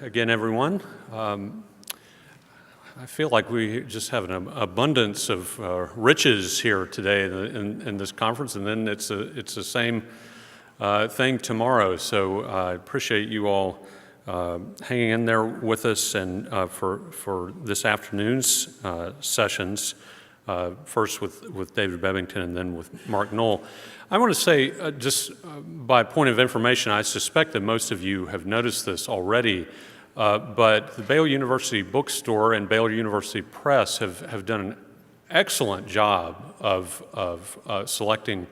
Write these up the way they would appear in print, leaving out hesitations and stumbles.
Again, everyone. I feel like we just have an abundance of riches here today in this conference, and then it's the same thing tomorrow. So I appreciate you all hanging in there with us and for this afternoon's sessions. First with David Bebbington and then with Mark Knoll. I want to say, just by point of information, I suspect that most of you have noticed this already, but the Baylor University Bookstore and Baylor University Press have done an excellent job of selecting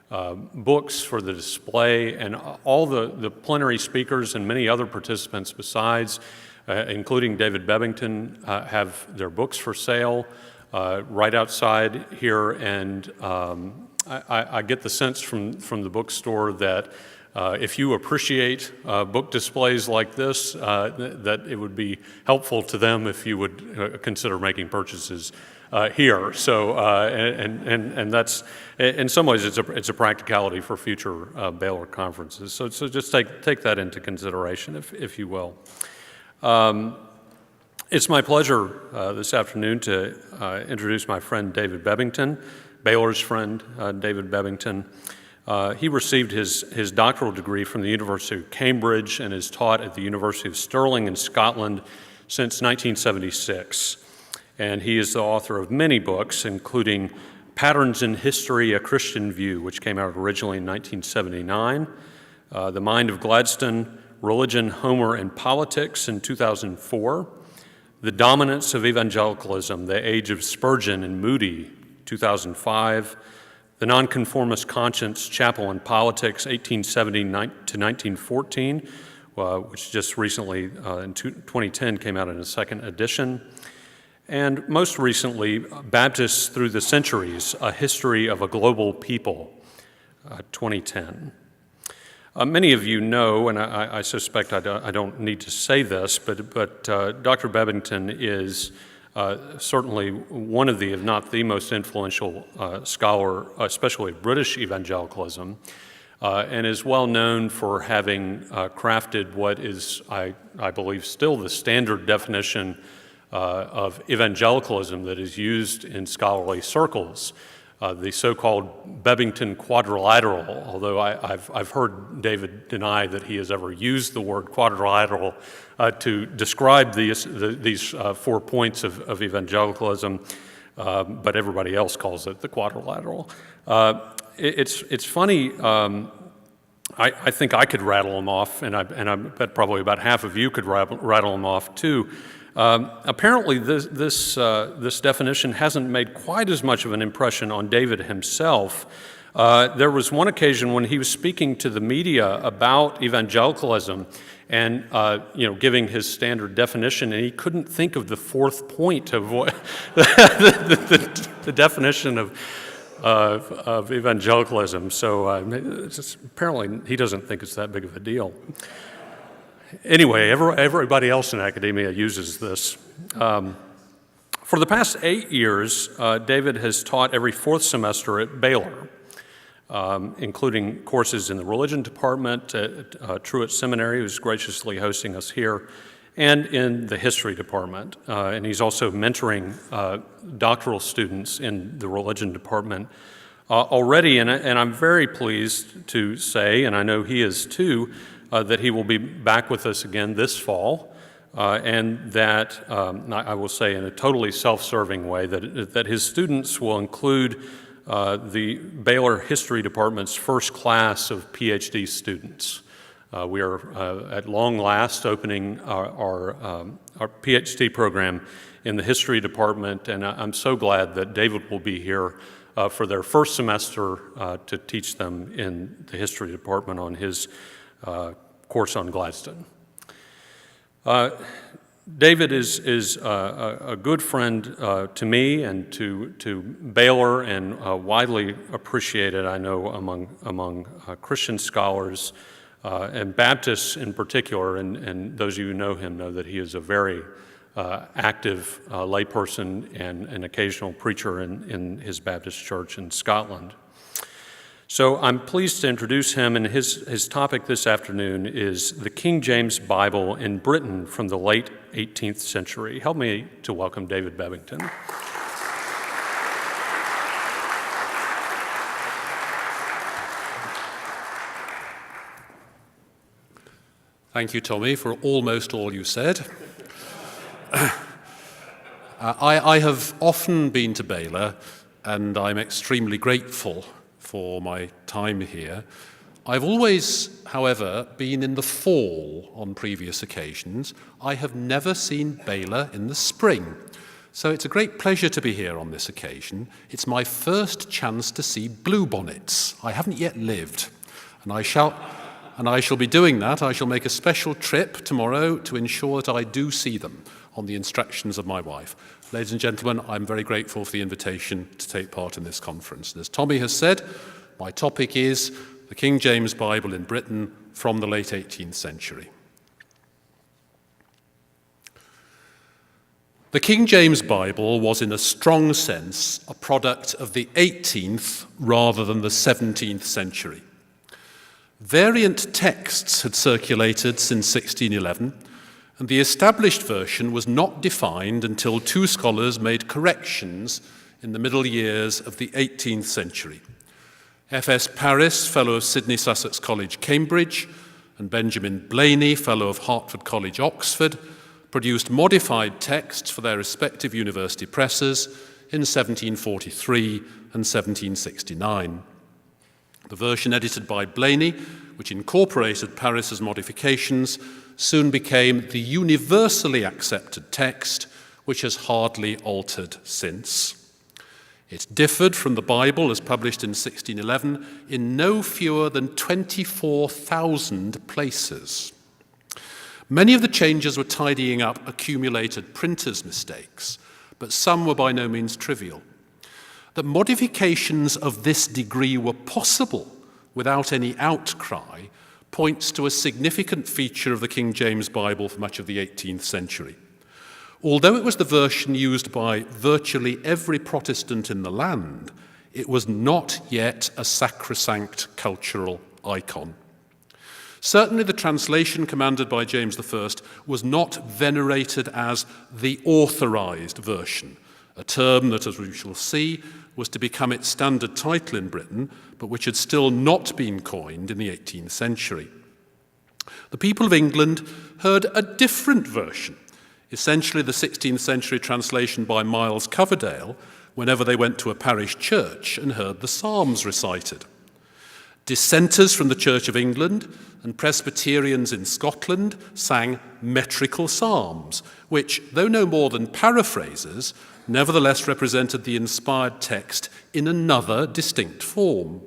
books for the display, and all the plenary speakers and many other participants besides, including David Bebbington, have their books for sale right outside here, and I get the sense from the bookstore that if you appreciate book displays like this, that it would be helpful to them if you would consider making purchases here. So, and that's, in some ways, it's a practicality for future Baylor conferences. So just take that into consideration, if you will. It's my pleasure this afternoon to introduce my friend David Bebbington, Baylor's friend David Bebbington. He received his doctoral degree from the University of Cambridge and has taught at the University of Stirling in Scotland since 1976. And he is the author of many books, including Patterns in History, A Christian View, which came out originally in 1979, The Mind of Gladstone, Religion, Homer, and Politics in 2004, The Dominance of Evangelicalism, The Age of Spurgeon and Moody, 2005, The Nonconformist Conscience, Chapel and Politics, 1870 to 1914, which just recently, in 2010, came out in a second edition, and most recently, Baptists Through the Centuries, A History of a Global People, 2010. Many of you know, and I suspect I don't need to say this, but Dr. Bebbington is certainly one of the, if not the most influential scholar, especially British evangelicalism, and is well known for having crafted what is, I believe, still the standard definition of evangelicalism that is used in scholarly circles. The so-called Bebbington quadrilateral, although I've heard David deny that he has ever used the word quadrilateral to describe these 4 points of evangelicalism, but everybody else calls it the quadrilateral. It's funny. I think I could rattle them off, and I bet probably about half of you could rattle them off too. Apparently, this definition hasn't made quite as much of an impression on David himself. There was one occasion when he was speaking to the media about evangelicalism and giving his standard definition, and he couldn't think of the fourth point of what the definition of evangelicalism. So apparently, he doesn't think it's that big of a deal. Anyway, everybody else in academia uses this. For the past 8 years, David has taught every fourth semester at Baylor, including courses in the religion department at Truett Seminary, who's graciously hosting us here, and in the history department. And he's also mentoring doctoral students in the religion department already. And I'm very pleased to say, and I know he is too, that he will be back with us again this fall, and that, I will say in a totally self-serving way, that his students will include the Baylor History Department's first class of PhD students. We are at long last opening our PhD program in the History Department, and I'm so glad that David will be here for their first semester to teach them in the History Department on his course on Gladstone. David is a good friend to me and to Baylor, and widely appreciated, I know, among Christian scholars and Baptists in particular. And those of you who know him know that he is a very active layperson and an occasional preacher in his Baptist church in Scotland. So I'm pleased to introduce him, and his topic this afternoon is the King James Bible in Britain from the late 18th century. Help me to welcome David Bebbington. Thank you, Tommy, for almost all you said. I have often been to Baylor, and I'm extremely grateful for my time here. I've always, however, been in the fall on previous occasions. I have never seen Baylor in the spring. So it's a great pleasure to be here on this occasion. It's my first chance to see bluebonnets. I haven't yet lived, and I shall be doing that. I shall make a special trip tomorrow to ensure that I do see them on the instructions of my wife. Ladies and gentlemen, I'm very grateful for the invitation to take part in this conference. And as Tommy has said, my topic is the King James Bible in Britain from the late 18th century. The King James Bible was, in a strong sense, a product of the 18th rather than the 17th century. Variant texts had circulated since 1611, and the established version was not defined until two scholars made corrections in the middle years of the 18th century. F.S. Paris, Fellow of Sidney Sussex College, Cambridge, and Benjamin Blayney, Fellow of Hertford College, Oxford, produced modified texts for their respective university presses in 1743 and 1769. The version edited by Blayney, which incorporated Paris's modifications, soon became the universally accepted text, which has hardly altered since. It differed from the Bible as published in 1611 in no fewer than 24,000 places. Many of the changes were tidying up accumulated printers' mistakes, but some were by no means trivial. That modifications of this degree were possible without any outcry points to a significant feature of the King James Bible for much of the 18th century. Although it was the version used by virtually every Protestant in the land, it was not yet a sacrosanct cultural icon. Certainly the translation commanded by James I was not venerated as the authorized version, a term that, as we shall see, was to become its standard title in Britain, but which had still not been coined in the 18th century. The people of England heard a different version, essentially the 16th century translation by Miles Coverdale, whenever they went to a parish church and heard the Psalms recited. Dissenters from the Church of England and Presbyterians in Scotland sang metrical psalms, which, though no more than paraphrases, nevertheless represented the inspired text in another distinct form.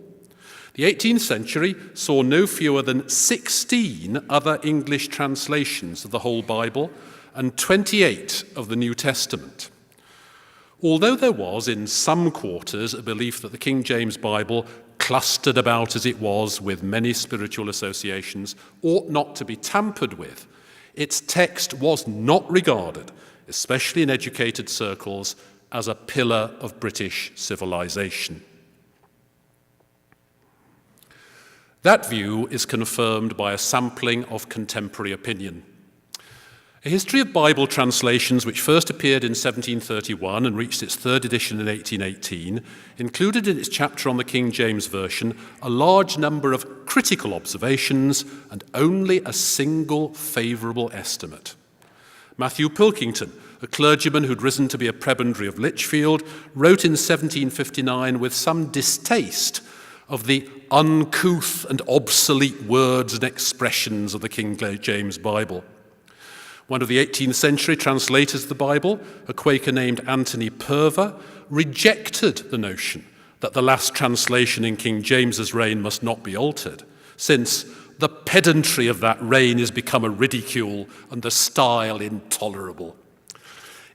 The 18th century saw no fewer than 16 other English translations of the whole Bible and 28 of the New Testament. Although there was, in some quarters, a belief that the King James Bible, clustered about as it was with many spiritual associations, ought not to be tampered with, its text was not regarded, especially in educated circles, as a pillar of British civilization. That view is confirmed by a sampling of contemporary opinion. A history of Bible translations, which first appeared in 1731 and reached its third edition in 1818, included in its chapter on the King James Version a large number of critical observations and only a single favourable estimate. Matthew Pilkington, a clergyman who'd risen to be a prebendary of Lichfield, wrote in 1759 with some distaste of the uncouth and obsolete words and expressions of the King James Bible. One of the 18th century translators of the Bible, a Quaker named Anthony Purver, rejected the notion that the last translation in King James's reign must not be altered, since the pedantry of that reign is become a ridicule and the style intolerable.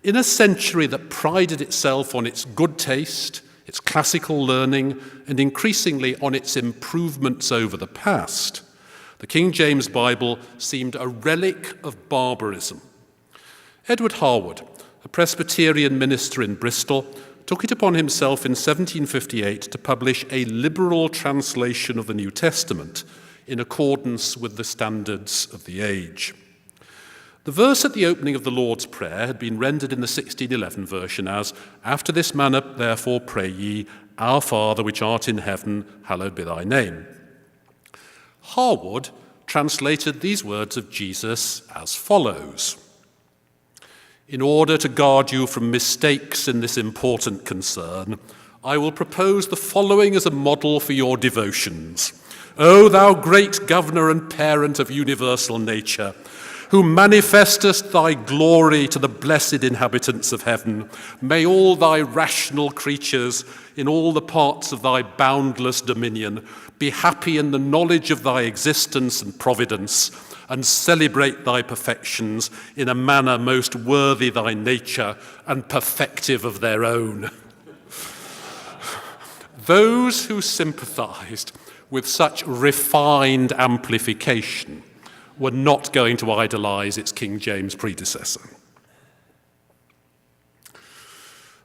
In a century that prided itself on its good taste, its classical learning, and increasingly on its improvements over the past, the King James Bible seemed a relic of barbarism. Edward Harwood, a Presbyterian minister in Bristol, took it upon himself in 1758 to publish a liberal translation of the New Testament in accordance with the standards of the age. The verse at the opening of the Lord's Prayer had been rendered in the 1611 version as, "After this manner, therefore, pray ye, Our Father which art in heaven, hallowed be thy name." Harwood translated these words of Jesus as follows: "In order to guard you from mistakes in this important concern, I will propose the following as a model for your devotions. O thou great governor and parent of universal nature, who manifestest thy glory to the blessed inhabitants of heaven, may all thy rational creatures in all the parts of thy boundless dominion be happy in the knowledge of thy existence and providence, and celebrate thy perfections in a manner most worthy thy nature and perfective of their own." Those who sympathized with such refined amplification were not going to idolize its King James predecessor.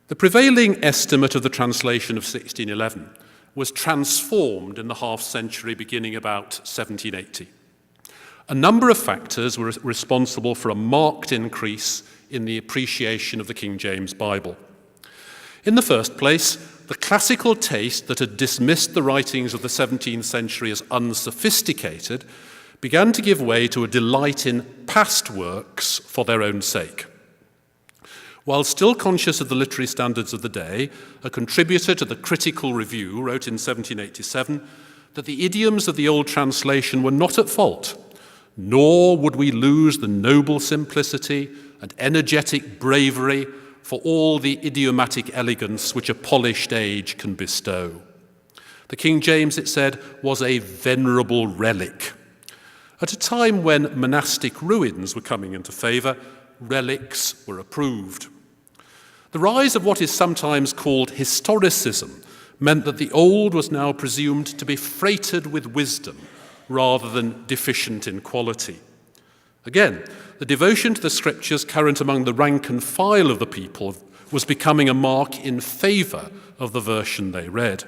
The prevailing estimate of the translation of 1611 was transformed in the half-century beginning about 1780. A number of factors were responsible for a marked increase in the appreciation of the King James Bible. In the first place, the classical taste that had dismissed the writings of the 17th century as unsophisticated began to give way to a delight in past works for their own sake. While still conscious of the literary standards of the day, a contributor to the Critical Review wrote in 1787 that the idioms of the old translation were not at fault, nor would we lose the noble simplicity and energetic bravery for all the idiomatic elegance which a polished age can bestow. The King James, it said, was a venerable relic. At a time when monastic ruins were coming into favour, relics were approved. The rise of what is sometimes called historicism meant that the old was now presumed to be freighted with wisdom rather than deficient in quality. Again, the devotion to the scriptures current among the rank and file of the people was becoming a mark in favour of the version they read.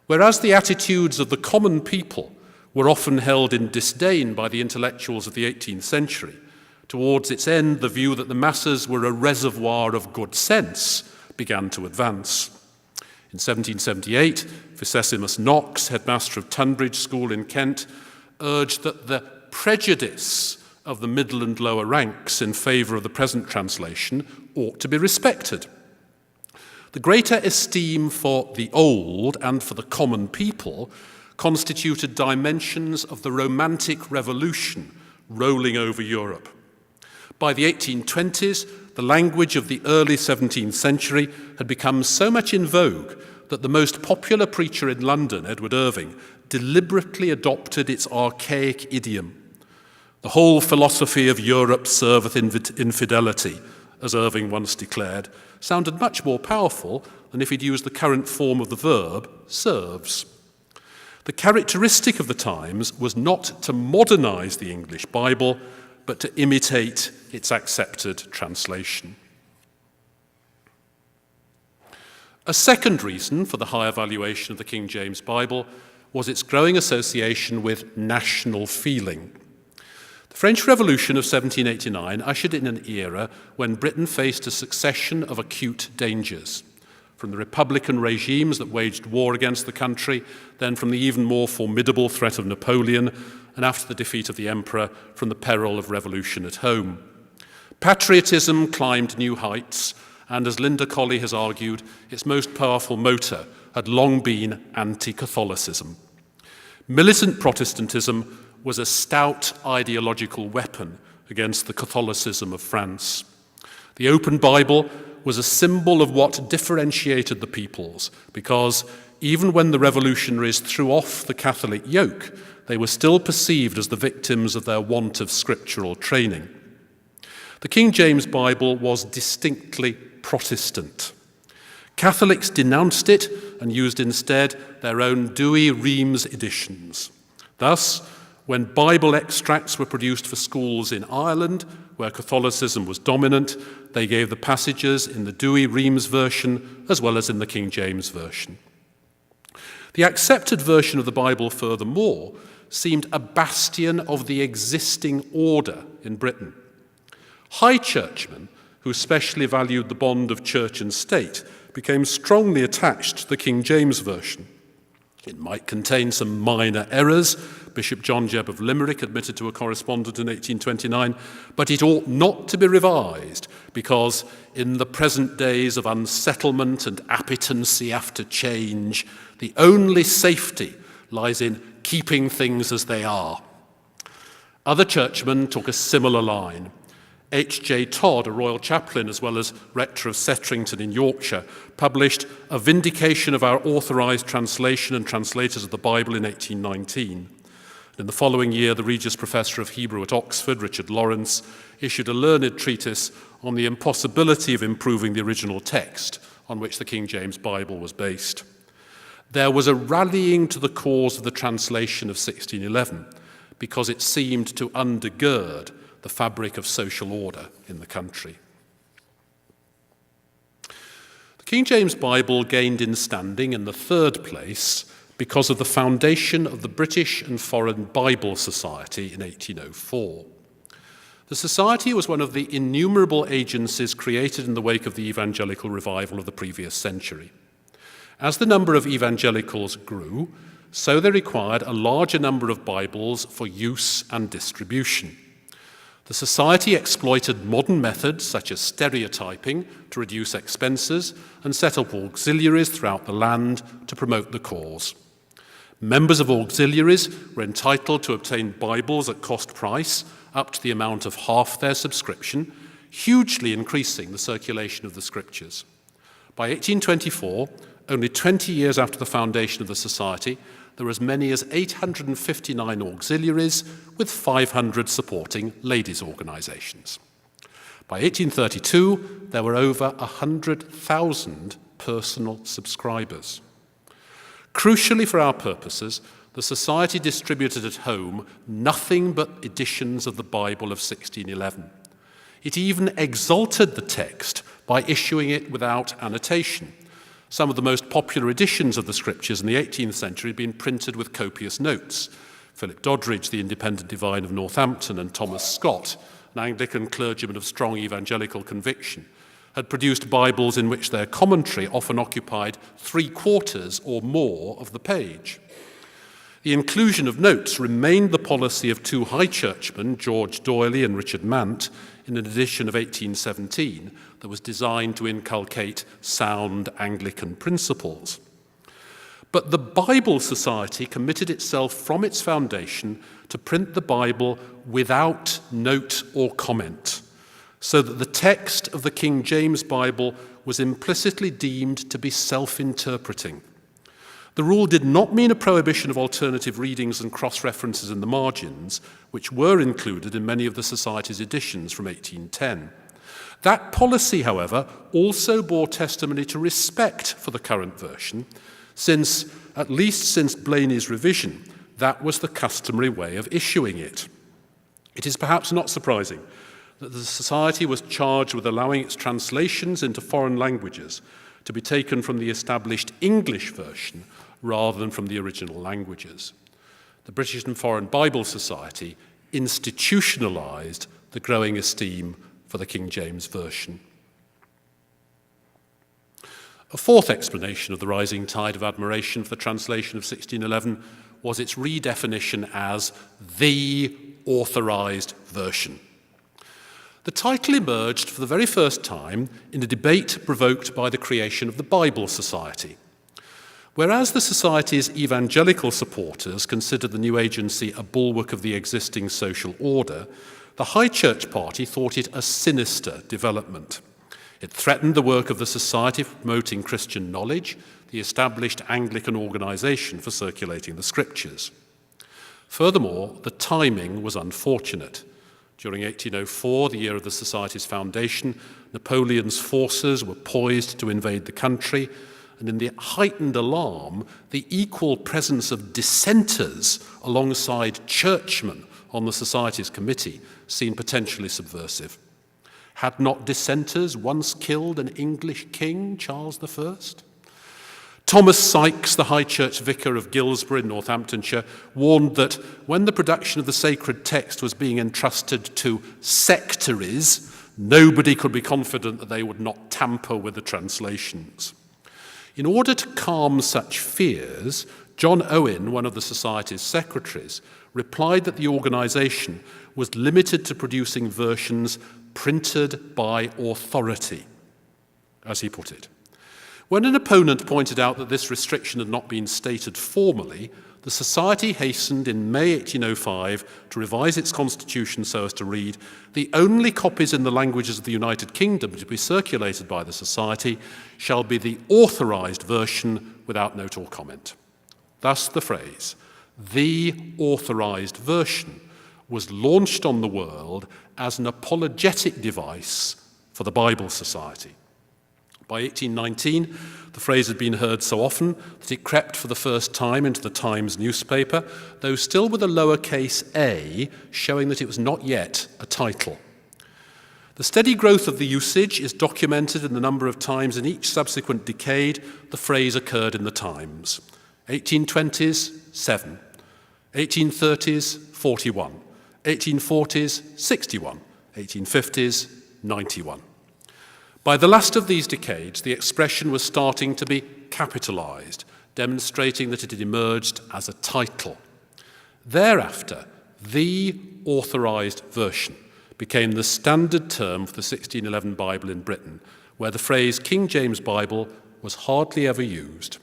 Whereas the attitudes of the common people were often held in disdain by the intellectuals of the 18th century, towards its end the view that the masses were a reservoir of good sense began to advance. In 1778, Vicessimus Knox, headmaster of Tunbridge School in Kent, urged that the prejudice of the middle and lower ranks in favour of the present translation ought to be respected. The greater esteem for the old and for the common people constituted dimensions of the Romantic Revolution rolling over Europe. By the 1820s, the language of the early 17th century had become so much in vogue that the most popular preacher in London, Edward Irving, deliberately adopted its archaic idiom. "The whole philosophy of Europe serveth infidelity," as Irving once declared, sounded much more powerful than if he'd used the current form of the verb, serves. The characteristic of the times was not to modernize the English Bible, but to imitate its accepted translation. A second reason for the higher valuation of the King James Bible was its growing association with national feeling. The French Revolution of 1789 ushered in an era when Britain faced a succession of acute dangers, from the Republican regimes that waged war against the country, then from the even more formidable threat of Napoleon, and after the defeat of the Emperor, from the peril of revolution at home. Patriotism climbed new heights, and as Linda Colley has argued, its most powerful motor had long been anti-Catholicism. Militant Protestantism was a stout ideological weapon against the Catholicism of France. The open Bible was a symbol of what differentiated the peoples, because even when the revolutionaries threw off the Catholic yoke, they were still perceived as the victims of their want of scriptural training. The King James Bible was distinctly Protestant. Catholics denounced it and used instead their own Douay-Rheims editions. Thus, When Bible extracts were produced for schools in Ireland, where Catholicism was dominant, they gave the passages in the Douay-Rheims version as well as in the King James version. The accepted version of the Bible, furthermore, seemed a bastion of the existing order in Britain. High churchmen, who especially valued the bond of church and state, became strongly attached to the King James version. It might contain some minor errors, Bishop John Jebb of Limerick admitted to a correspondent in 1829, but it ought not to be revised because in the present days of unsettlement and appetency after change, the only safety lies in keeping things as they are. Other churchmen took a similar line. H.J. Todd, a royal chaplain as well as rector of Setrington in Yorkshire, published A Vindication of Our Authorised Translation and Translators of the Bible in 1819. In the following year, the Regius Professor of Hebrew at Oxford, Richard Lawrence, issued a learned treatise on the impossibility of improving the original text on which the King James Bible was based. There was a rallying to the cause of the translation of 1611 because it seemed to undergird the fabric of social order in the country. The King James Bible gained in standing in the third place because of the foundation of the British and Foreign Bible Society in 1804. The Society was one of the innumerable agencies created in the wake of the evangelical revival of the previous century. As the number of evangelicals grew, so they required a larger number of Bibles for use and distribution. The Society exploited modern methods such as stereotyping to reduce expenses and set up auxiliaries throughout the land to promote the cause. Members of auxiliaries were entitled to obtain Bibles at cost price up to the amount of half their subscription, hugely increasing the circulation of the Scriptures. By 1824, only 20 years after the foundation of the Society, there were as many as 859 auxiliaries with 500 supporting ladies' organisations. By 1832, there were over 100,000 personal subscribers. Crucially for our purposes, the Society distributed at home nothing but editions of the Bible of 1611. It even exalted the text by issuing it without annotation. Some of the most popular editions of the Scriptures in the 18th century had been printed with copious notes. Philip Doddridge, the independent divine of Northampton, and Thomas Scott, an Anglican clergyman of strong evangelical conviction, had produced Bibles in which their commentary often occupied 3/4 or more of the page. The inclusion of notes remained the policy of two high churchmen, George Doyley and Richard Mant, in an edition of 1817 that was designed to inculcate sound Anglican principles. But the Bible Society committed itself from its foundation to print the Bible without note or comment, so that the text of the King James Bible was implicitly deemed to be self-interpreting. The rule did not mean a prohibition of alternative readings and cross-references in the margins, which were included in many of the Society's editions from 1810. That policy, however, also bore testimony to respect for the current version, since, at least since Blayney's revision, that was the customary way of issuing it. It is perhaps not surprising that the Society was charged with allowing its translations into foreign languages to be taken from the established English version rather than from the original languages. The British and Foreign Bible Society institutionalized the growing esteem for the King James Version. A fourth explanation of the rising tide of admiration for the translation of 1611 was its redefinition as the authorized version. The title emerged for the very first time in a debate provoked by the creation of the Bible Society. Whereas the Society's evangelical supporters considered the new agency a bulwark of the existing social order, the High Church Party thought it a sinister development. It threatened the work of the Society for Promoting Christian Knowledge, the established Anglican organisation for circulating the Scriptures. Furthermore, the timing was unfortunate. During 1804, the year of the Society's foundation, Napoleon's forces were poised to invade the country, and in the heightened alarm, the equal presence of dissenters alongside churchmen on the Society's committee seemed potentially subversive. Had not dissenters once killed an English king, Charles I? Thomas Sykes, the High Church vicar of Guilsborough in Northamptonshire, warned that when the production of the sacred text was being entrusted to sectaries, nobody could be confident that they would not tamper with the translations. In order to calm such fears, John Owen, one of the Society's secretaries, replied that the organisation was limited to producing versions printed by authority, as he put it. When an opponent pointed out that this restriction had not been stated formally, the Society hastened in May 1805 to revise its constitution so as to read, "The only copies in the languages of the United Kingdom to be circulated by the Society shall be the authorised version without note or comment." Thus the phrase, "the authorised version," was launched on the world as an apologetic device for the Bible Society. By 1819, the phrase had been heard so often that it crept for the first time into the Times newspaper, though still with a lowercase a, showing that it was not yet a title. The steady growth of the usage is documented in the number of times in each subsequent decade the phrase occurred in the Times. 1820s, 7. 1830s, 41. 1840s, 61. 1850s, 91. By the last of these decades, the expression was starting to be capitalised, demonstrating that it had emerged as a title. Thereafter, the authorised version became the standard term for the 1611 Bible in Britain, where the phrase King James Bible was hardly ever used.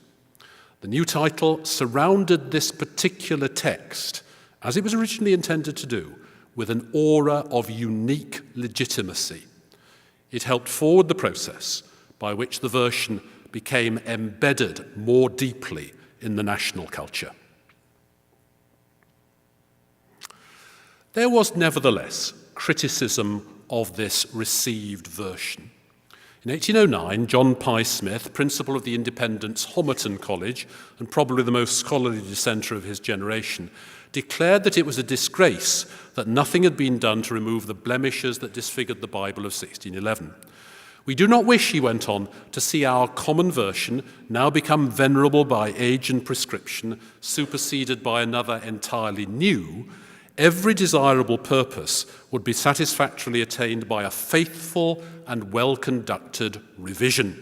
The new title surrounded this particular text, as it was originally intended to do, with an aura of unique legitimacy. It helped forward the process by which the version became embedded more deeply in the national culture. There was nevertheless criticism of this received version. In 1809, John Pye Smith, principal of the Independent's Homerton College and probably the most scholarly dissenter of his generation, declared that it was a disgrace that nothing had been done to remove the blemishes that disfigured the Bible of 1611. "We do not wish," he went on, "to see our common version, now become venerable by age and prescription, superseded by another entirely new. Every desirable purpose would be satisfactorily attained by a faithful and well-conducted revision."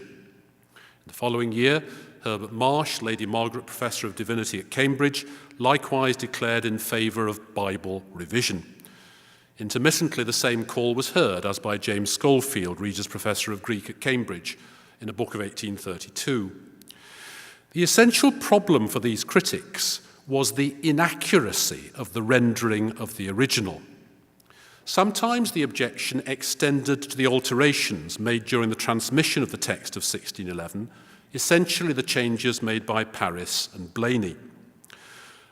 In the following year, Herbert Marsh, Lady Margaret Professor of Divinity at Cambridge, likewise declared in favour of Bible revision. Intermittently, the same call was heard, as by James Scholefield, Regius Professor of Greek at Cambridge, in a book of 1832. The essential problem for these critics was the inaccuracy of the rendering of the original. Sometimes the objection extended to the alterations made during the transmission of the text of 1611, essentially the changes made by Paris and Blayney.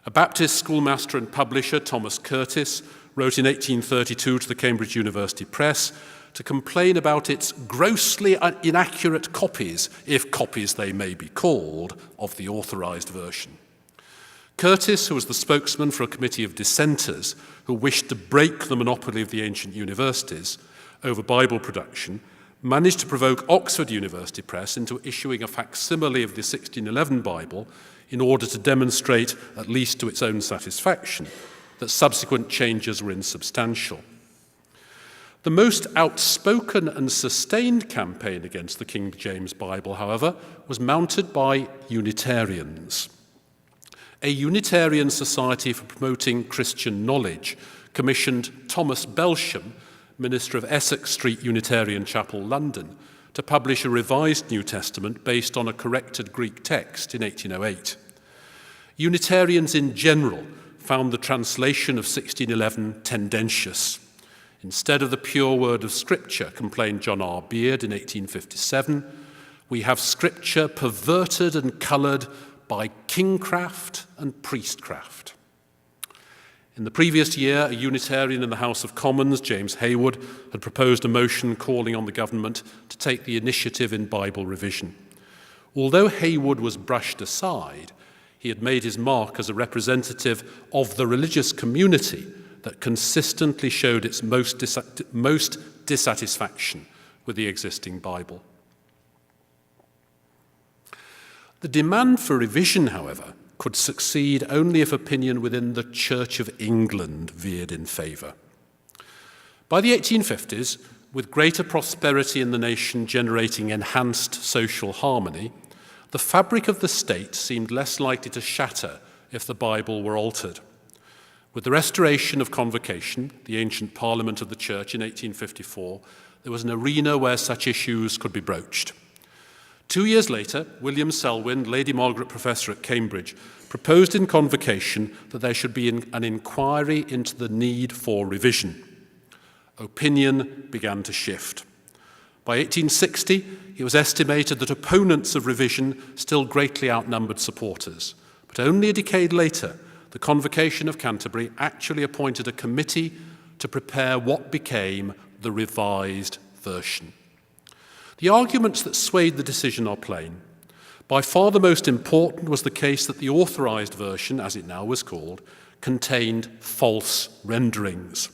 A Baptist schoolmaster and publisher, Thomas Curtis, wrote in 1832 to the Cambridge University Press to complain about its grossly inaccurate copies, if copies they may be called, of the authorised version. Curtis, who was the spokesman for a committee of dissenters who wished to break the monopoly of the ancient universities over Bible production, managed to provoke Oxford University Press into issuing a facsimile of the 1611 Bible in order to demonstrate, at least to its own satisfaction, that subsequent changes were insubstantial. The most outspoken and sustained campaign against the King James Bible, however, was mounted by Unitarians. A Unitarian Society for Promoting Christian Knowledge commissioned Thomas Belsham, minister of Essex Street Unitarian Chapel, London, to publish a revised New Testament based on a corrected Greek text in 1808. Unitarians in general found the translation of 1611 tendentious. Instead of the pure word of Scripture, complained John R. Beard in 1857, we have Scripture perverted and coloured by kingcraft and priestcraft. In the previous year, a Unitarian in the House of Commons, James Haywood, had proposed a motion calling on the government to take the initiative in Bible revision. Although Haywood was brushed aside, he had made his mark as a representative of the religious community that consistently showed its most dissatisfaction with the existing Bible. The demand for revision, however, could succeed only if opinion within the Church of England veered in favour. By the 1850s, with greater prosperity in the nation generating enhanced social harmony, the fabric of the state seemed less likely to shatter if the Bible were altered. With the restoration of Convocation, the ancient parliament of the Church in 1854, there was an arena where such issues could be broached. 2 years later, William Selwyn, Lady Margaret Professor at Cambridge, proposed in Convocation that there should be an inquiry into the need for revision. Opinion began to shift. By 1860, it was estimated that opponents of revision still greatly outnumbered supporters. But only a decade later, the Convocation of Canterbury actually appointed a committee to prepare what became the Revised Version. The arguments that swayed the decision are plain. By far the most important was the case that the Authorised Version, as it now was called, contained false renderings.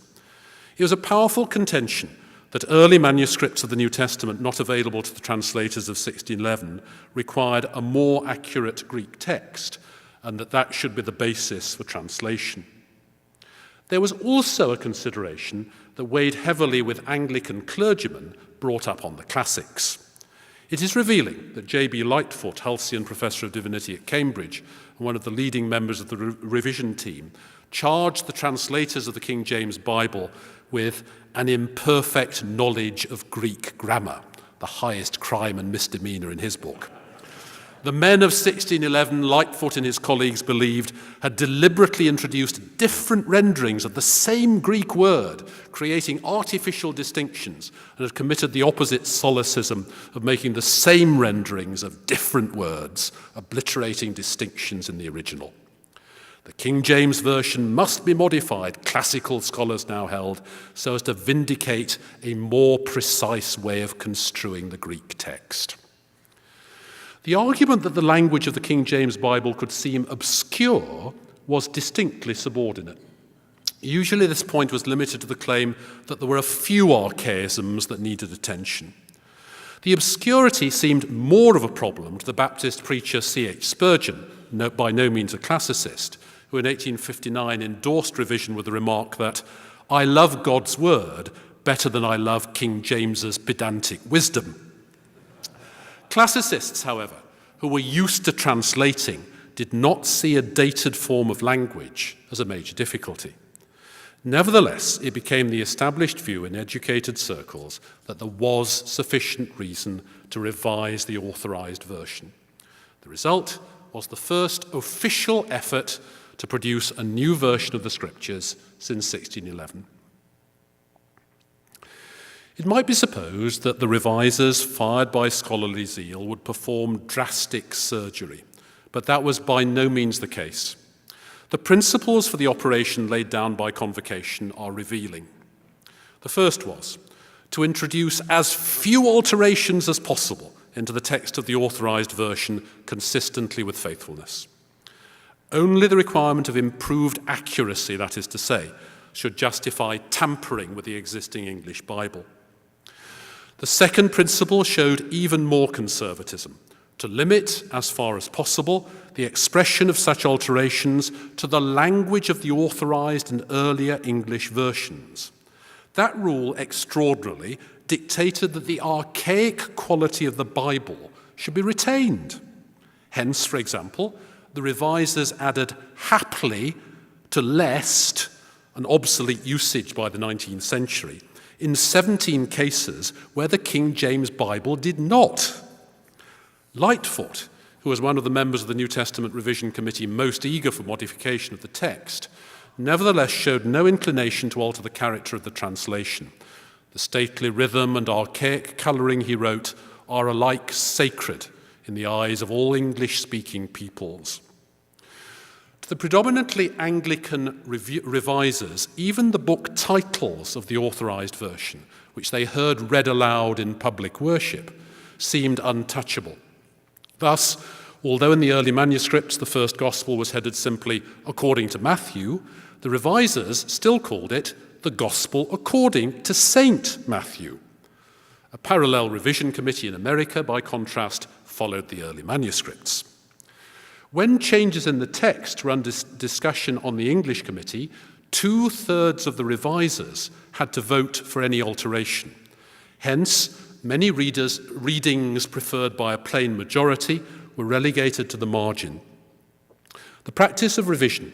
It was a powerful contention that early manuscripts of the New Testament not available to the translators of 1611 required a more accurate Greek text, and that should be the basis for translation. There was also a consideration that weighed heavily with Anglican clergymen brought up on the classics. It is revealing that J.B. Lightfoot, Halcyon Professor of Divinity at Cambridge and one of the leading members of the revision team, charged the translators of the King James Bible with an imperfect knowledge of Greek grammar, the highest crime and misdemeanor in his book. The men of 1611, Lightfoot and his colleagues believed, had deliberately introduced different renderings of the same Greek word, creating artificial distinctions, and had committed the opposite solecism of making the same renderings of different words, obliterating distinctions in the original. The King James Version must be modified, classical scholars now held, so as to vindicate a more precise way of construing the Greek text. The argument that the language of the King James Bible could seem obscure was distinctly subordinate. Usually this point was limited to the claim that there were a few archaisms that needed attention. The obscurity seemed more of a problem to the Baptist preacher C.H. Spurgeon, by no means a classicist, who in 1859 endorsed revision with the remark that, "I love God's word better than I love King James's pedantic wisdom." Classicists, however, who were used to translating, did not see a dated form of language as a major difficulty. Nevertheless, it became the established view in educated circles that there was sufficient reason to revise the Authorised Version. The result was the first official effort to produce a new version of the Scriptures since 1611. It might be supposed that the revisers, fired by scholarly zeal, would perform drastic surgery, but that was by no means the case. The principles for the operation laid down by Convocation are revealing. The first was to introduce as few alterations as possible into the text of the Authorised Version consistently with faithfulness. Only the requirement of improved accuracy, that is to say, should justify tampering with the existing English Bible. The second principle showed even more conservatism, to limit, as far as possible, the expression of such alterations to the language of the authorised and earlier English versions. That rule, extraordinarily, dictated that the archaic quality of the Bible should be retained. Hence, for example, the revisers added haply to lest, an obsolete usage by the 19th century, in 17 cases where the King James Bible did not. Lightfoot, who was one of the members of the New Testament Revision Committee most eager for modification of the text, nevertheless showed no inclination to alter the character of the translation. The stately rhythm and archaic colouring, he wrote, are alike sacred in the eyes of all English-speaking peoples. To the predominantly Anglican revisers, even the book titles of the Authorised Version, which they heard read aloud in public worship, seemed untouchable. Thus, although in the early manuscripts the first gospel was headed simply according to Matthew, the revisers still called it the Gospel according to Saint Matthew. A parallel revision committee in America, by contrast, followed the early manuscripts. When changes in the text were under discussion on the English committee, 2/3 of the revisers had to vote for any alteration. Hence, many readings preferred by a plain majority were relegated to the margin. The practice of revision,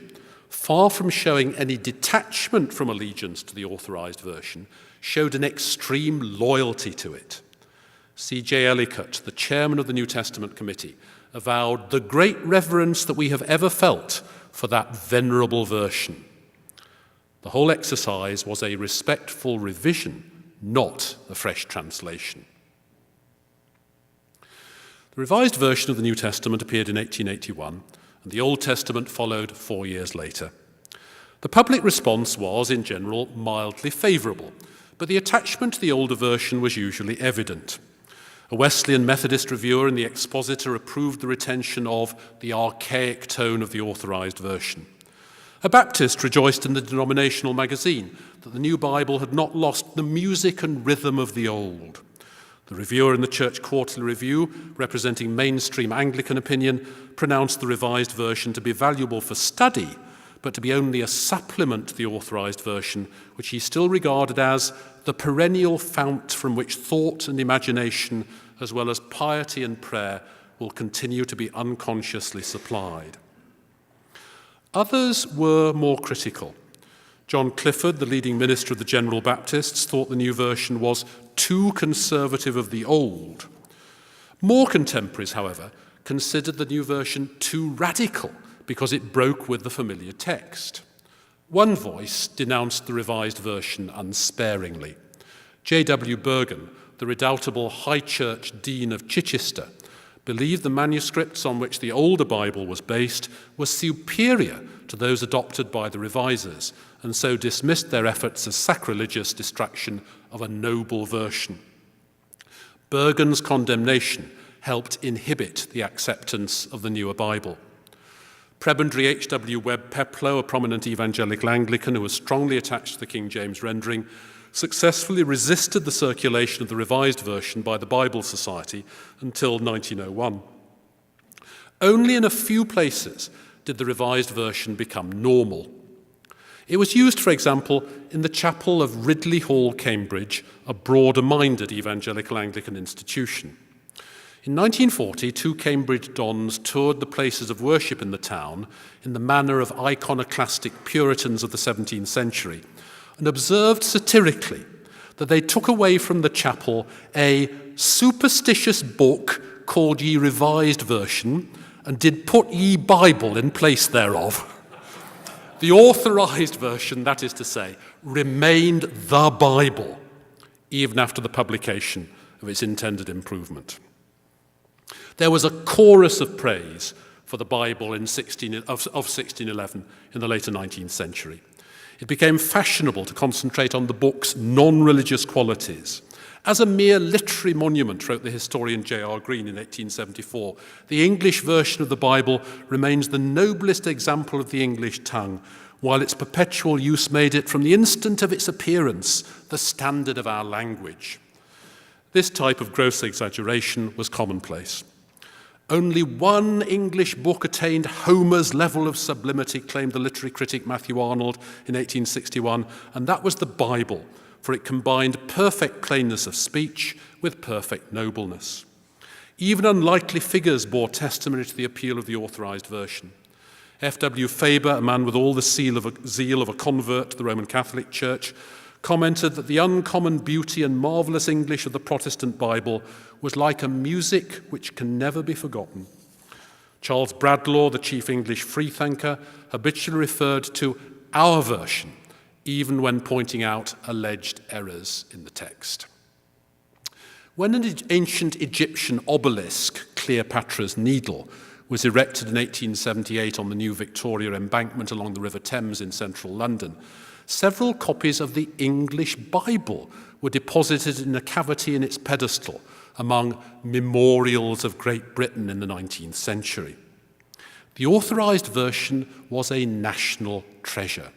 far from showing any detachment from allegiance to the authorized version, showed an extreme loyalty to it. C.J. Ellicott, the chairman of the New Testament Committee, avowed the great reverence that we have ever felt for that venerable version. The whole exercise was a respectful revision, not a fresh translation. The revised version of the New Testament appeared in 1881, and the Old Testament followed 4 years later. The public response was, in general, mildly favourable, but the attachment to the older version was usually evident. A Wesleyan Methodist reviewer and the expositor approved the retention of the archaic tone of the authorized version. A Baptist rejoiced in the denominational magazine that the new Bible had not lost the music and rhythm of the old. The reviewer in the Church Quarterly Review, representing mainstream Anglican opinion, pronounced the revised version to be valuable for study, but to be only a supplement to the authorized version, which he still regarded as the perennial fount from which thought and imagination, as well as piety and prayer, will continue to be unconsciously supplied. Others were more critical. John Clifford, the leading minister of the General Baptists, thought the new version was too conservative of the old. More contemporaries, however, considered the new version too radical because it broke with the familiar text. One voice denounced the revised version unsparingly. J.W. Bergen, the redoubtable High Church Dean of Chichester, believed the manuscripts on which the older Bible was based were superior to those adopted by the revisers, and so dismissed their efforts as sacrilegious distraction of a noble version. Bergen's condemnation helped inhibit the acceptance of the newer Bible. Prebendary H.W. Webb Peploe, a prominent evangelical Anglican who was strongly attached to the King James rendering, successfully resisted the circulation of the revised version by the Bible Society until 1901. Only in a few places did the revised version become normal. It was used, for example, in the chapel of Ridley Hall, Cambridge, a broader-minded evangelical Anglican institution. In 1940, 2 Cambridge dons toured the places of worship in the town in the manner of iconoclastic Puritans of the 17th century, and observed satirically that they took away from the chapel a superstitious book called Ye Revised Version, and did put ye Bible in place thereof. The authorized version, that is to say, remained the Bible, even after the publication of its intended improvement. There was a chorus of praise for the Bible of 1611 in the later 19th century. It became fashionable to concentrate on the book's non-religious qualities. As a mere literary monument, wrote the historian J.R. Green in 1874, the English version of the Bible remains the noblest example of the English tongue, while its perpetual use made it, from the instant of its appearance, the standard of our language. This type of gross exaggeration was commonplace. Only one English book attained Homer's level of sublimity, claimed the literary critic Matthew Arnold in 1861, and that was the Bible, for it combined perfect plainness of speech with perfect nobleness. Even unlikely figures bore testimony to the appeal of the authorized version. F.W. Faber, a man with all the zeal of a convert to the Roman Catholic Church, commented that the uncommon beauty and marvelous English of the Protestant Bible was like a music which can never be forgotten. Charles Bradlaugh, the chief English freethinker, habitually referred to our version, even when pointing out alleged errors in the text. When an ancient Egyptian obelisk, Cleopatra's Needle, was erected in 1878 on the new Victoria embankment along the River Thames in central London, Several copies of the English Bible were deposited in a cavity in its pedestal among memorials of Great Britain in the 19th century. The authorized version was a national treasure.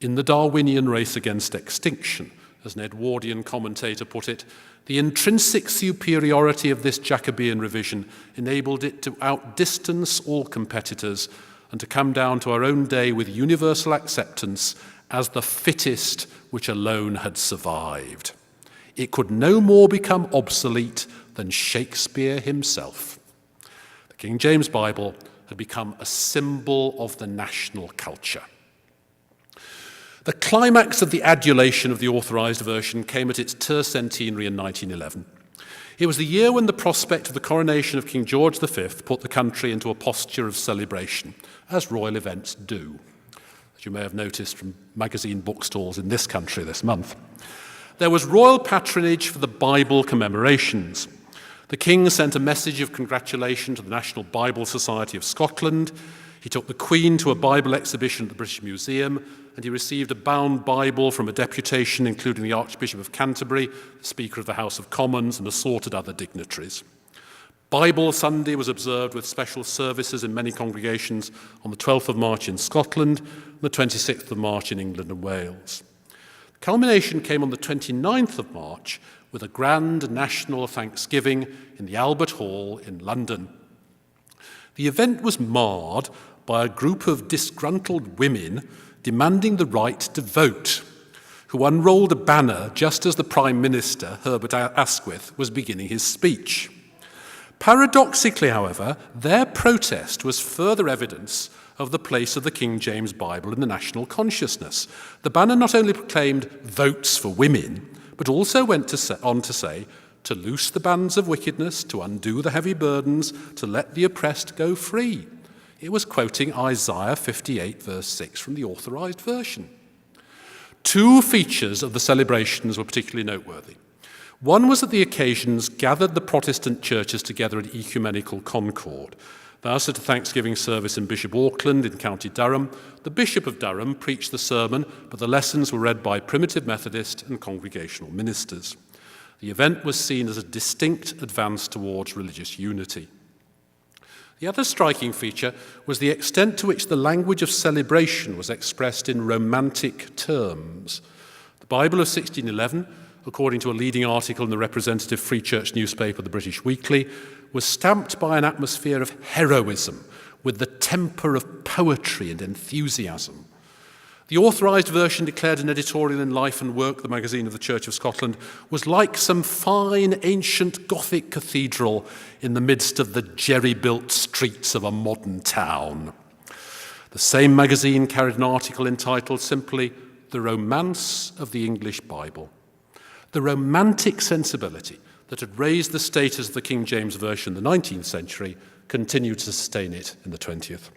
In the Darwinian race against extinction, as an Edwardian commentator put it, the intrinsic superiority of this Jacobean revision enabled it to outdistance all competitors and to come down to our own day with universal acceptance as the fittest which alone had survived. It could no more become obsolete than Shakespeare himself. The King James Bible had become a symbol of the national culture. The climax of the adulation of the authorized version came at its tercentenary in 1911. It was the year when the prospect of the coronation of King George V put the country into a posture of celebration, as royal events do, as you may have noticed from magazine bookstalls in this country this month. There was royal patronage for the Bible commemorations. The King sent a message of congratulation to the National Bible Society of Scotland. He took the Queen to a Bible exhibition at the British Museum, and he received a bound Bible from a deputation including the Archbishop of Canterbury, the Speaker of the House of Commons, and assorted other dignitaries. Bible Sunday was observed with special services in many congregations on the 12th of March in Scotland and the 26th of March in England and Wales. The culmination came on the 29th of March with a grand national thanksgiving in the Albert Hall in London. The event was marred by a group of disgruntled women demanding the right to vote, who unrolled a banner just as the Prime Minister, Herbert Asquith, was beginning his speech. Paradoxically, however, their protest was further evidence of the place of the King James Bible in the national consciousness. The banner not only proclaimed votes for women, but also went on to say, to loose the bands of wickedness, to undo the heavy burdens, to let the oppressed go free. It was quoting Isaiah 58, verse 6 from the authorized version. Two features of the celebrations were particularly noteworthy. One was that the occasions gathered the Protestant churches together in ecumenical concord. Thus, at a Thanksgiving service in Bishop Auckland in County Durham, the Bishop of Durham preached the sermon, but the lessons were read by primitive Methodist and congregational ministers. The event was seen as a distinct advance towards religious unity. The other striking feature was the extent to which the language of celebration was expressed in romantic terms. The Bible of 1611, according to a leading article in the representative Free Church newspaper, the British Weekly, was stamped by an atmosphere of heroism with the temper of poetry and enthusiasm. The authorized version declared an editorial in Life and Work, the magazine of the Church of Scotland, was like some fine ancient Gothic cathedral in the midst of the jerry-built streets of a modern town. The same magazine carried an article entitled simply, The Romance of the English Bible. The romantic sensibility that had raised the status of the King James Version in the 19th century continued to sustain it in the 20th.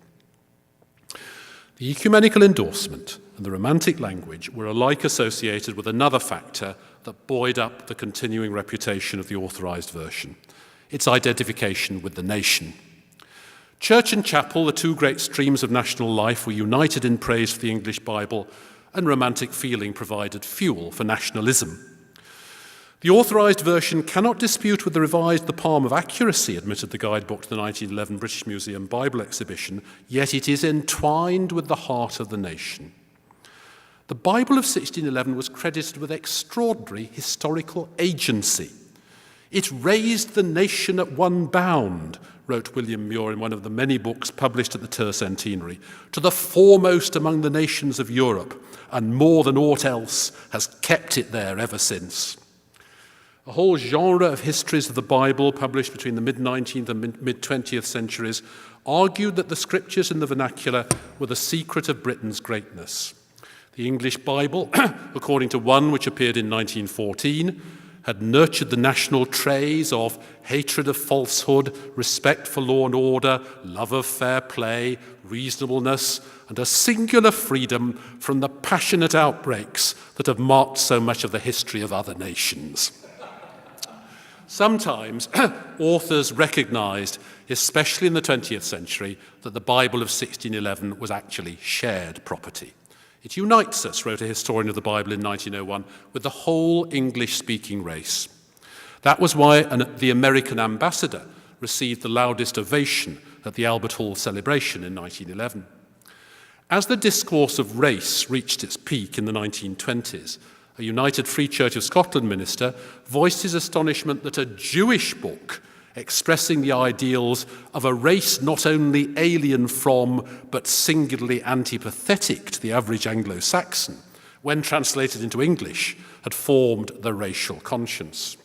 The ecumenical endorsement and the romantic language were alike associated with another factor that buoyed up the continuing reputation of the authorized version, its identification with the nation. Church and chapel, the two great streams of national life, were united in praise for the English Bible, and romantic feeling provided fuel for nationalism. The authorized version cannot dispute with the revised the palm of accuracy, admitted the guidebook to the 1911 British Museum Bible exhibition, yet it is entwined with the heart of the nation. The Bible of 1611 was credited with extraordinary historical agency. It raised the nation at one bound, wrote William Muir in one of the many books published at the tercentenary, to the foremost among the nations of Europe, and more than aught else has kept it there ever since. A whole genre of histories of the Bible, published between the mid-19th and mid-20th centuries, argued that the scriptures in the vernacular were the secret of Britain's greatness. The English Bible, according to one which appeared in 1914, had nurtured the national traits of hatred of falsehood, respect for law and order, love of fair play, reasonableness, and a singular freedom from the passionate outbreaks that have marked so much of the history of other nations. Sometimes authors recognized, especially in the 20th century, that the Bible of 1611 was actually shared property. It unites us, wrote a historian of the Bible in 1901, with the whole English-speaking race. That was why the American ambassador received the loudest ovation at the Albert Hall celebration in 1911. As the discourse of race reached its peak in the 1920s, a United Free Church of Scotland minister voiced his astonishment that a Jewish book expressing the ideals of a race not only alien from but singularly antipathetic to the average Anglo-Saxon, when translated into English, had formed the racial conscience.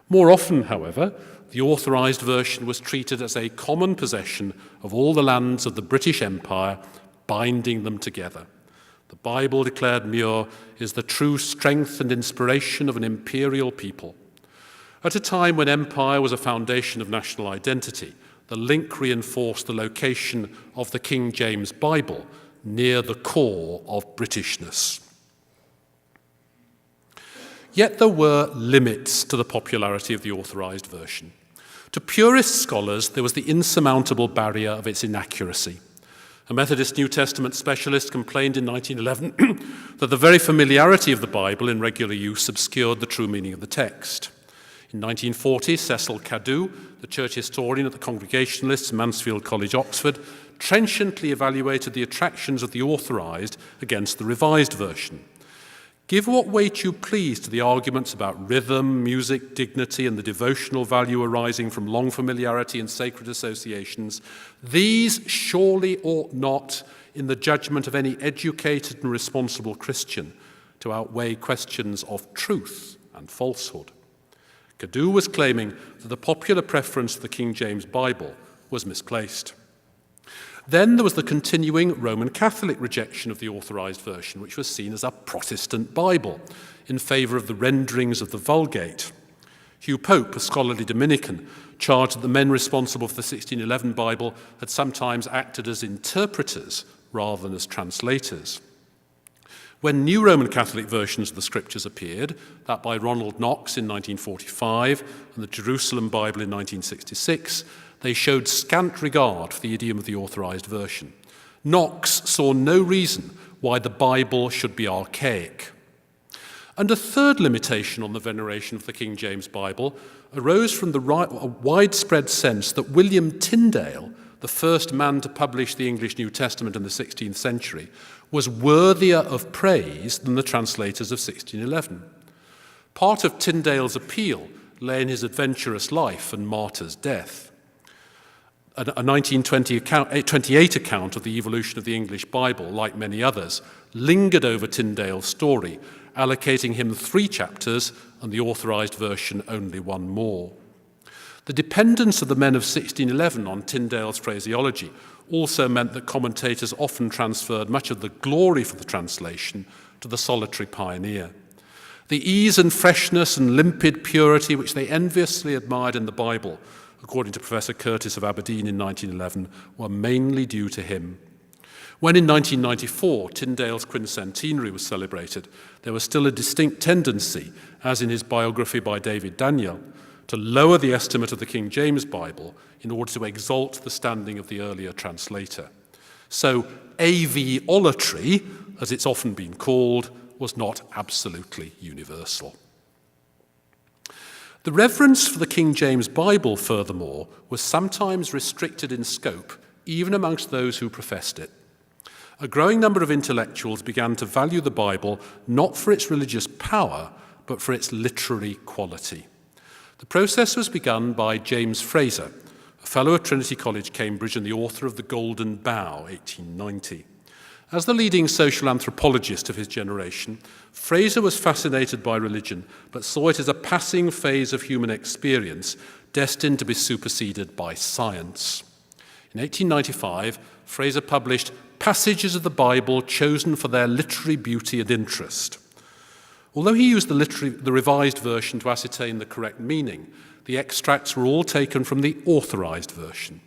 More often, however, the authorised version was treated as a common possession of all the lands of the British Empire, binding them together. The Bible, declared Muir, is the true strength and inspiration of an imperial people. At a time when empire was a foundation of national identity, the link reinforced the location of the King James Bible near the core of Britishness. Yet there were limits to the popularity of the authorised version. To purist scholars, there was the insurmountable barrier of its inaccuracy. A Methodist New Testament specialist complained in 1911 that the very familiarity of the Bible in regular use obscured the true meaning of the text. In 1940, Cecil Cadew, the church historian at the Congregationalists, Mansfield College, Oxford, trenchantly evaluated the attractions of the authorised against the revised version. Give what weight you please to the arguments about rhythm, music, dignity, and the devotional value arising from long familiarity and sacred associations. These surely ought not, in the judgment of any educated and responsible Christian, to outweigh questions of truth and falsehood. Cadew was claiming that the popular preference for the King James Bible was misplaced. Then there was the continuing Roman Catholic rejection of the authorised version, which was seen as a Protestant Bible in favour of the renderings of the Vulgate. Hugh Pope, a scholarly Dominican, charged that the men responsible for the 1611 Bible had sometimes acted as interpreters rather than as translators. When new Roman Catholic versions of the Scriptures appeared, that by Ronald Knox in 1945 and the Jerusalem Bible in 1966, they showed scant regard for the idiom of the authorised version. Knox saw no reason why the Bible should be archaic. And a third limitation on the veneration of the King James Bible arose from the widespread sense that William Tyndale, the first man to publish the English New Testament in the 16th century, was worthier of praise than the translators of 1611. Part of Tyndale's appeal lay in his adventurous life and martyr's death. A 1928 account of the evolution of the English Bible, like many others, lingered over Tyndale's story, allocating him 3 chapters and the authorised version only 1 more. The dependence of the men of 1611 on Tyndale's phraseology also meant that commentators often transferred much of the glory for the translation to the solitary pioneer. The ease and freshness and limpid purity which they enviously admired in the Bible, according to Professor Curtis of Aberdeen in 1911, were mainly due to him. When in 1994 Tyndale's quincentenary was celebrated, there was still a distinct tendency, as in his biography by David Daniel, to lower the estimate of the King James Bible in order to exalt the standing of the earlier translator. So aviolatry, as it's often been called, was not absolutely universal. The reverence for the King James Bible, furthermore, was sometimes restricted in scope, even amongst those who professed it. A growing number of intellectuals began to value the Bible not for its religious power, but for its literary quality. The process was begun by James Fraser, a fellow at Trinity College, Cambridge, and the author of The Golden Bough, 1890. As the leading social anthropologist of his generation, Fraser was fascinated by religion, but saw it as a passing phase of human experience destined to be superseded by science. In 1895, Fraser published Passages of the Bible chosen for their literary beauty and interest. Although he used the revised version to ascertain the correct meaning, the extracts were all taken from the authorised version.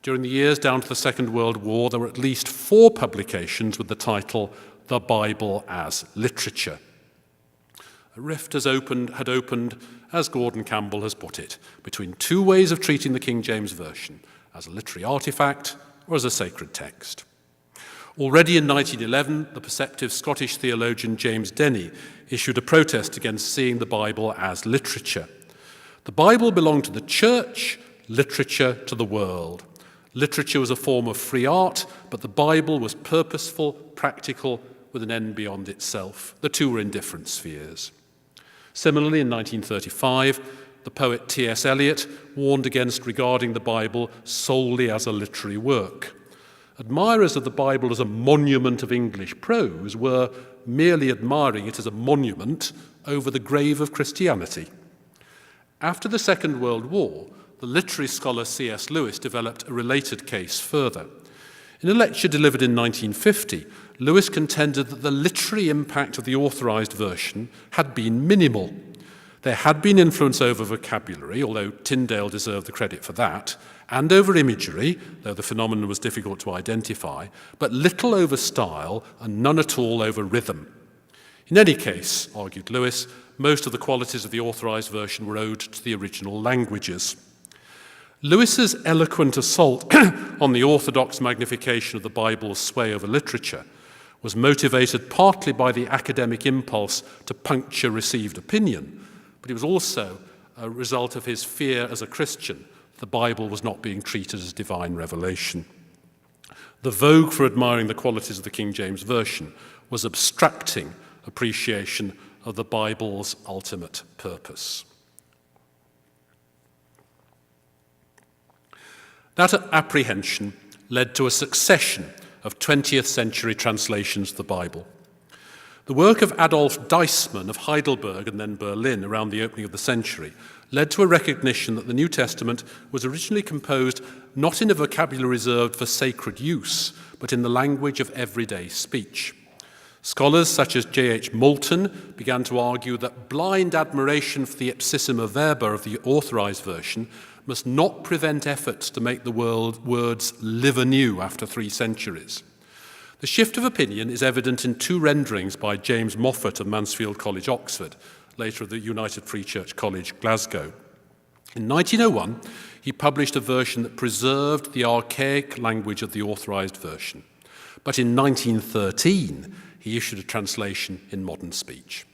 During the years down to the Second World War, there were at least 4 publications with the title The Bible as Literature. A rift had opened, as Gordon Campbell has put it, between 2 ways of treating the King James Version, as a literary artifact or as a sacred text. Already in 1911, the perceptive Scottish theologian James Denny issued a protest against seeing the Bible as literature. The Bible belonged to the church, literature to the world. Literature was a form of free art, but the Bible was purposeful, practical, with an end beyond itself. The two were in different spheres. Similarly, in 1935, the poet T.S. Eliot warned against regarding the Bible solely as a literary work. Admirers of the Bible as a monument of English prose were merely admiring it as a monument over the grave of Christianity. After the Second World War, the literary scholar C.S. Lewis developed a related case further. In a lecture delivered in 1950, Lewis contended that the literary impact of the authorized version had been minimal. There had been influence over vocabulary, although Tyndale deserved the credit for that, and over imagery, though the phenomenon was difficult to identify, but little over style and none at all over rhythm. In any case, argued Lewis, most of the qualities of the authorized version were owed to the original languages. Lewis's eloquent assault on the orthodox magnification of the Bible's sway over literature was motivated partly by the academic impulse to puncture received opinion, but it was also a result of his fear as a Christian the Bible was not being treated as divine revelation. The vogue for admiring the qualities of the King James Version was obstructing appreciation of the Bible's ultimate purpose. That apprehension led to a succession of 20th century translations of the Bible. The work of Adolf Deissmann of Heidelberg and then Berlin around the opening of the century led to a recognition that the New Testament was originally composed not in a vocabulary reserved for sacred use, but in the language of everyday speech. Scholars such as J.H. Moulton began to argue that blind admiration for the ipsissima verba of the authorized version must not prevent efforts to make the words live anew after 3 centuries. The shift of opinion is evident in 2 renderings by James Moffat of Mansfield College, Oxford, later of the United Free Church College, Glasgow. In 1901, he published a version that preserved the archaic language of the authorized version. But in 1913, he issued a translation in modern speech.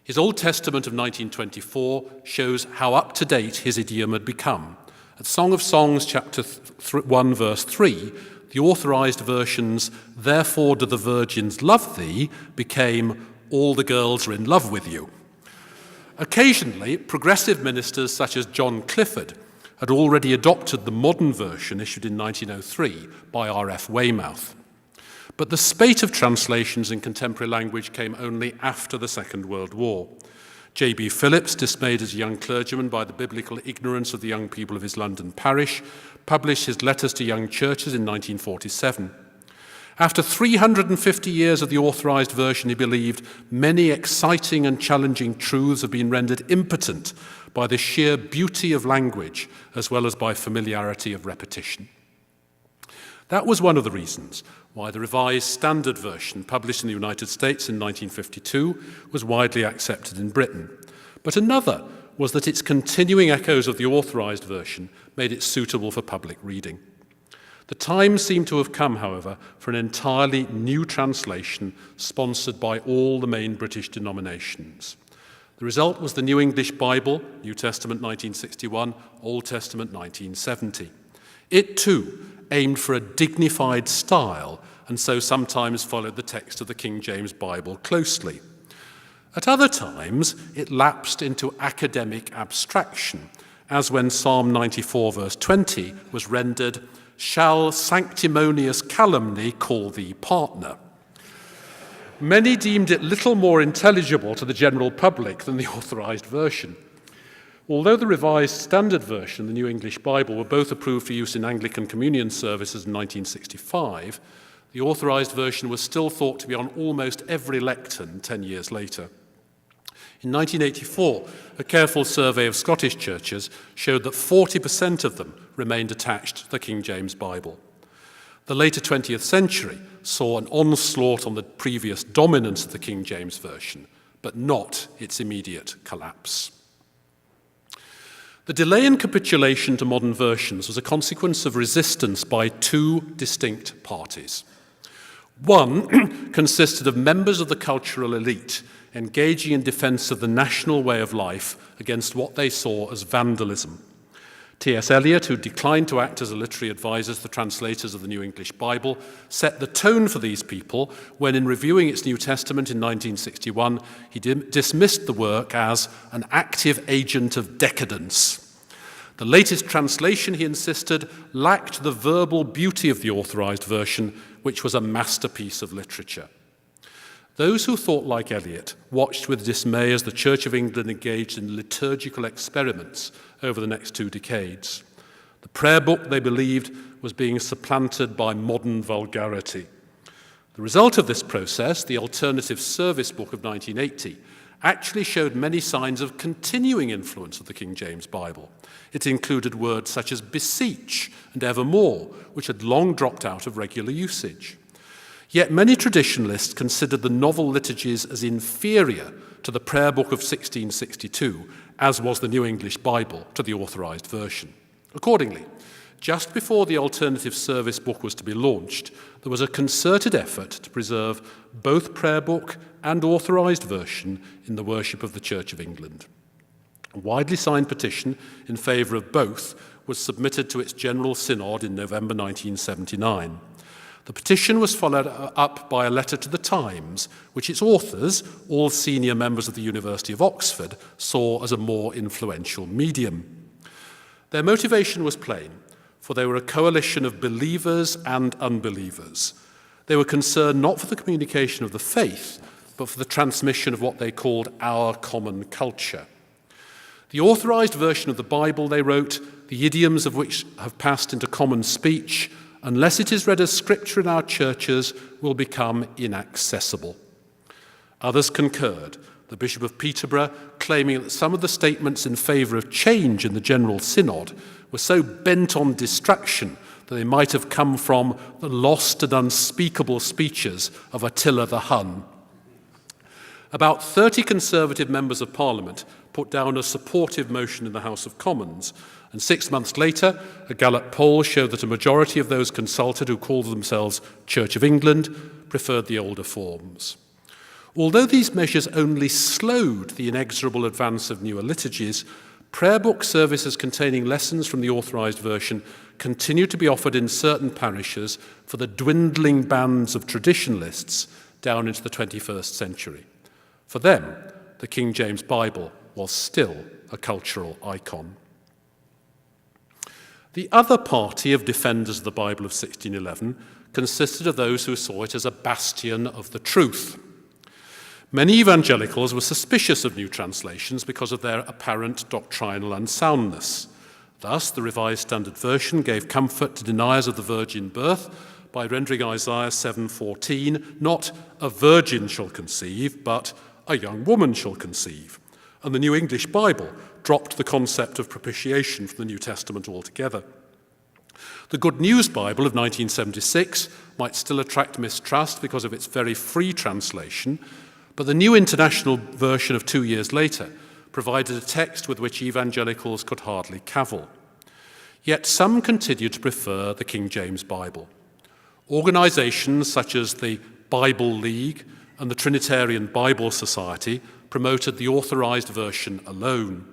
His Old Testament of 1924 shows how up-to-date his idiom had become. At Song of Songs, chapter 1, verse 3, the authorized version's "Therefore do the virgins love thee" became "All the girls are in love with you." Occasionally, progressive ministers such as John Clifford had already adopted the modern version issued in 1903 by R.F. Weymouth. But the spate of translations in contemporary language came only after the Second World War. J.B. Phillips, dismayed as a young clergyman by the biblical ignorance of the young people of his London parish, published his Letters to Young Churches in 1947. After 350 years of the authorized version, he believed many exciting and challenging truths have been rendered impotent by the sheer beauty of language as well as by familiarity of repetition. That was one of the reasons why the Revised Standard Version, published in the United States in 1952, was widely accepted in Britain. But another was that its continuing echoes of the authorized version made it suitable for public reading. The time seemed to have come, however, for an entirely new translation sponsored by all the main British denominations. The result was the New English Bible, New Testament 1961, Old Testament 1970. It, too, aimed for a dignified style and so sometimes followed the text of the King James Bible closely. At other times, it lapsed into academic abstraction, as when Psalm 94, verse 20, was rendered, "Shall sanctimonious calumny call thee partner?" Many deemed it little more intelligible to the general public than the authorized version. Although the Revised Standard Version and the New English Bible were both approved for use in Anglican communion services in 1965, the authorized version was still thought to be on almost every lectern 10 years later. In 1984, a careful survey of Scottish churches showed that 40% of them remained attached to the King James Bible. The later 20th century saw an onslaught on the previous dominance of the King James Version, but not its immediate collapse. The delay in capitulation to modern versions was a consequence of resistance by 2 distinct parties. One consisted of members of the cultural elite engaging in defense of the national way of life against what they saw as vandalism. T.S. Eliot, who declined to act as a literary advisor to the translators of the New English Bible, set the tone for these people when, in reviewing its New Testament in 1961, he dismissed the work as an active agent of decadence. The latest translation, he insisted, lacked the verbal beauty of the authorized version, which was a masterpiece of literature. Those who thought like Eliot watched with dismay as the Church of England engaged in liturgical experiments over the next 2 decades. The prayer book, they believed, was being supplanted by modern vulgarity. The result of this process, the Alternative Service Book of 1980, actually showed many signs of continuing influence of the King James Bible. It included words such as beseech and evermore, which had long dropped out of regular usage. Yet many traditionalists considered the novel liturgies as inferior to the prayer book of 1662, as was the New English Bible to the authorized version. Accordingly, just before the Alternative Service Book was to be launched, there was a concerted effort to preserve both prayer book and authorized version in the worship of the Church of England. A widely signed petition in favour of both was submitted to its General Synod in November 1979. The petition was followed up by a letter to the Times, which its authors, all senior members of the University of Oxford, saw as a more influential medium. Their motivation was plain, for they were a coalition of believers and unbelievers. They were concerned not for the communication of the faith, but for the transmission of what they called our common culture. The authorized version of the Bible, they wrote, the idioms of which have passed into common speech, unless it is read as scripture in our churches, will become inaccessible. Others concurred, the Bishop of Peterborough claiming that some of the statements in favour of change in the General Synod were so bent on distraction that they might have come from the lost and unspeakable speeches of Attila the Hun. About 30 Conservative members of Parliament put down a supportive motion in the House of Commons, and 6 months later, a Gallup poll showed that a majority of those consulted who called themselves Church of England preferred the older forms. Although these measures only slowed the inexorable advance of newer liturgies, prayer book services containing lessons from the authorized version continued to be offered in certain parishes for the dwindling bands of traditionalists down into the 21st century. For them, the King James Bible was still a cultural icon. The other party of defenders of the Bible of 1611 consisted of those who saw it as a bastion of the truth. Many evangelicals were suspicious of new translations because of their apparent doctrinal unsoundness. Thus, the Revised Standard Version gave comfort to deniers of the virgin birth by rendering Isaiah 7:14 not a virgin shall conceive, but a young woman shall conceive. And the New English Bible dropped the concept of propitiation from the New Testament altogether. The Good News Bible of 1976 might still attract mistrust because of its very free translation, but the New International Version of 2 years later provided a text with which evangelicals could hardly cavil. Yet some continued to prefer the King James Bible. Organizations such as the Bible League and the Trinitarian Bible Society promoted the authorized version alone.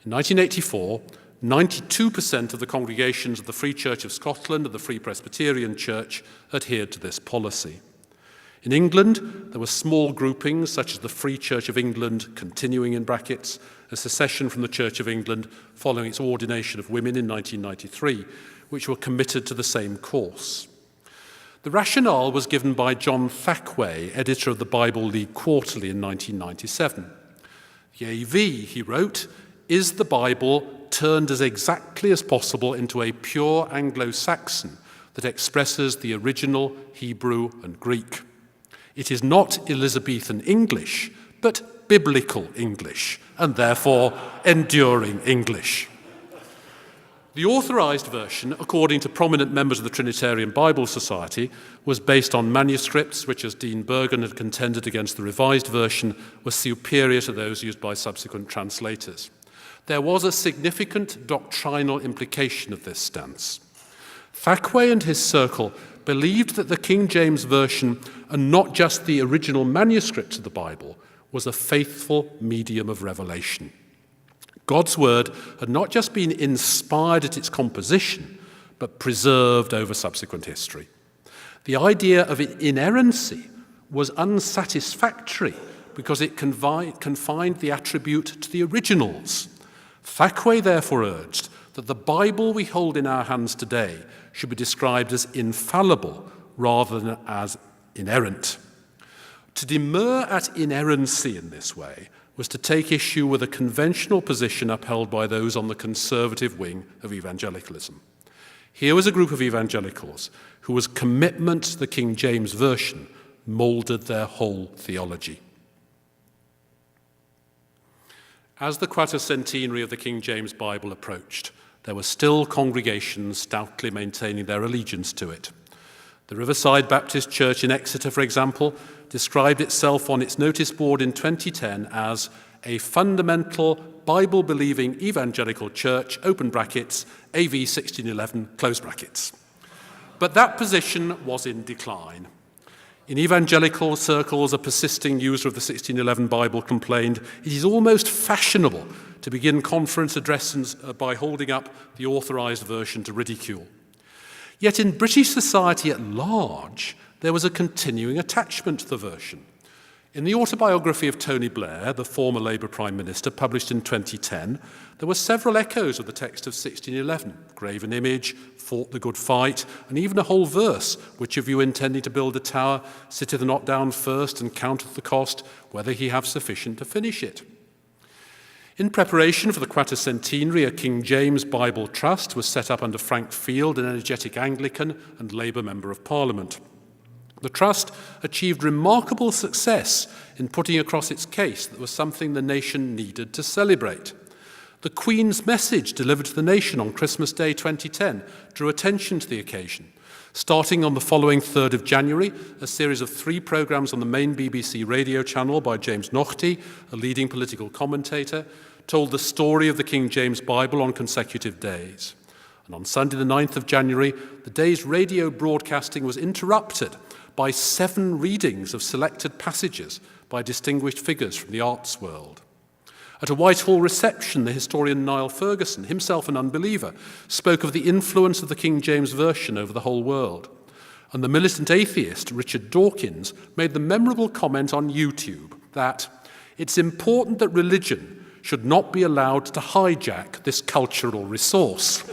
In 1984, 92% of the congregations of the Free Church of Scotland and the Free Presbyterian Church adhered to this policy. In England, there were small groupings such as the Free Church of England, continuing in brackets, a secession from the Church of England following its ordination of women in 1993, which were committed to the same course. The rationale was given by John Thackway, editor of the Bible League Quarterly in 1997. The AV, he wrote, is the Bible turned as exactly as possible into a pure Anglo-Saxon that expresses the original Hebrew and Greek. It is not Elizabethan English, but biblical English, and therefore enduring English. The authorized version, according to prominent members of the Trinitarian Bible Society, was based on manuscripts which, as Dean Bergen had contended against the revised version, were superior to those used by subsequent translators. There was a significant doctrinal implication of this stance. Thackway and his circle believed that the King James Version, and not just the original manuscript of the Bible, was a faithful medium of revelation. God's word had not just been inspired at its composition, but preserved over subsequent history. The idea of inerrancy was unsatisfactory because it confined the attribute to the originals. Thackeray therefore urged that the Bible we hold in our hands today should be described as infallible rather than as inerrant. To demur at inerrancy in this way was to take issue with a conventional position upheld by those on the conservative wing of evangelicalism. Here was a group of evangelicals whose commitment to the King James Version moulded their whole theology. As the quatercentenary of the King James Bible approached, there were still congregations stoutly maintaining their allegiance to it. The Riverside Baptist Church in Exeter, for example, described itself on its notice board in 2010 as a fundamental Bible-believing evangelical church, open brackets, AV 1611, close brackets. But that position was in decline. In evangelical circles, a persisting user of the 1611 Bible complained, "It is almost fashionable to begin conference addresses by holding up the authorized version to ridicule." Yet in British society at large, there was a continuing attachment to the version. In the autobiography of Tony Blair, the former Labour Prime Minister, published in 2010, there were several echoes of the text of 1611, graven image, fought the good fight, and even a whole verse, "Which of you intending to build a tower sitteth not down first and counteth the cost, whether he have sufficient to finish it." In preparation for the quatercentenary, a King James Bible Trust was set up under Frank Field, an energetic Anglican and Labour Member of Parliament. The Trust achieved remarkable success in putting across its case that was something the nation needed to celebrate. The Queen's message delivered to the nation on Christmas Day 2010 drew attention to the occasion. Starting on the following 3rd of January, a series of 3 programmes on the main BBC radio channel by James Naughtie, a leading political commentator, told the story of the King James Bible on consecutive days. And on Sunday the 9th of January, the day's radio broadcasting was interrupted by 7 readings of selected passages by distinguished figures from the arts world. At a Whitehall reception, the historian Niall Ferguson, himself an unbeliever, spoke of the influence of the King James Version over the whole world. And the militant atheist Richard Dawkins made the memorable comment on YouTube that it's important that religion should not be allowed to hijack this cultural resource.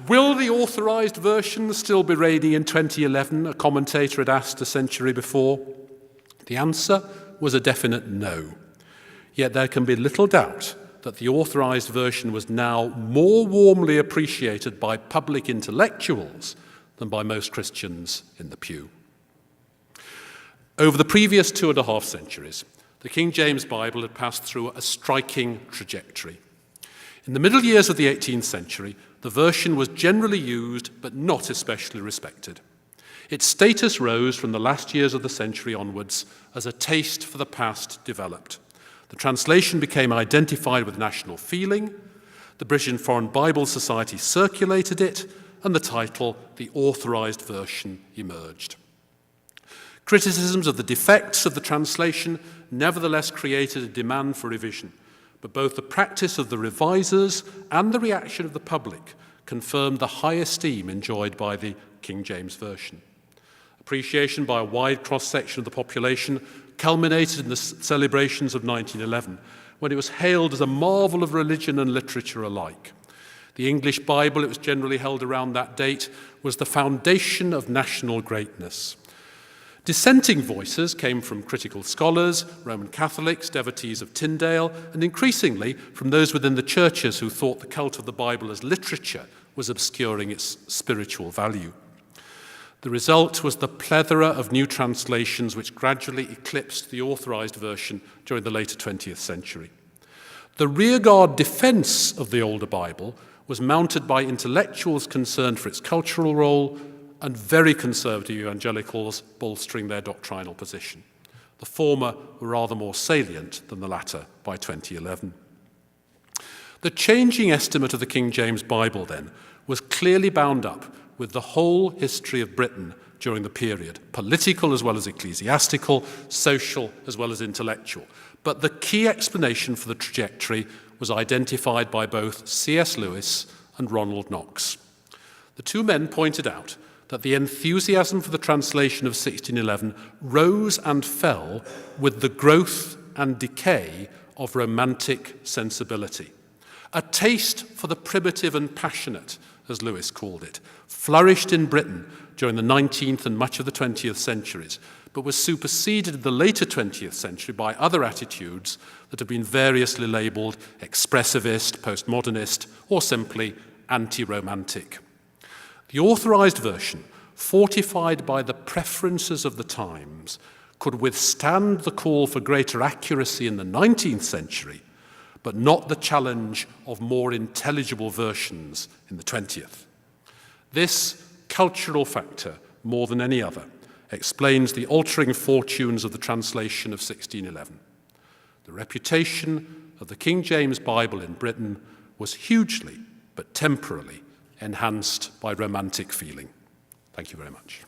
Will the authorized version still be reigning in 2011? A commentator had asked a century before. The answer was a definite no. Yet there can be little doubt that the authorized version was now more warmly appreciated by public intellectuals than by most Christians in the pew. Over the previous 2.5 centuries, the King James Bible had passed through a striking trajectory. In the middle years of the 18th century, the version was generally used but not especially respected. Its status rose from the last years of the century onwards as a taste for the past developed. The translation became identified with national feeling, the British and Foreign Bible Society circulated it, and the title, The Authorized Version, emerged. Criticisms of the defects of the translation nevertheless created a demand for revision, but both the practice of the revisers and the reaction of the public confirmed the high esteem enjoyed by the King James Version. Appreciation by a wide cross-section of the population culminated in the celebrations of 1911, when it was hailed as a marvel of religion and literature alike. The English Bible, it was generally held around that date, was the foundation of national greatness. Dissenting voices came from critical scholars, Roman Catholics, devotees of Tyndale, and increasingly from those within the churches who thought the cult of the Bible as literature was obscuring its spiritual value. The result was the plethora of new translations which gradually eclipsed the authorized version during the later 20th century. The rearguard defense of the older Bible was mounted by intellectuals concerned for its cultural role and very conservative evangelicals bolstering their doctrinal position. The former were rather more salient than the latter by 2011. The changing estimate of the King James Bible, then, was clearly bound up with the whole history of Britain during the period, political as well as ecclesiastical, social as well as intellectual. But the key explanation for the trajectory was identified by both C.S. Lewis and Ronald Knox. The two men pointed out that the enthusiasm for the translation of 1611 rose and fell with the growth and decay of Romantic sensibility. A taste for the primitive and passionate, as Lewis called it, flourished in Britain during the 19th and much of the 20th centuries, but was superseded in the later 20th century by other attitudes that have been variously labelled expressivist, postmodernist, or simply anti-romantic. The authorised version, fortified by the preferences of the times, could withstand the call for greater accuracy in the 19th century, but not the challenge of more intelligible versions in the 20th. This cultural factor, more than any other, explains the altering fortunes of the translation of 1611. The reputation of the King James Bible in Britain was hugely, but temporarily, enhanced by Romantic feeling. Thank you very much.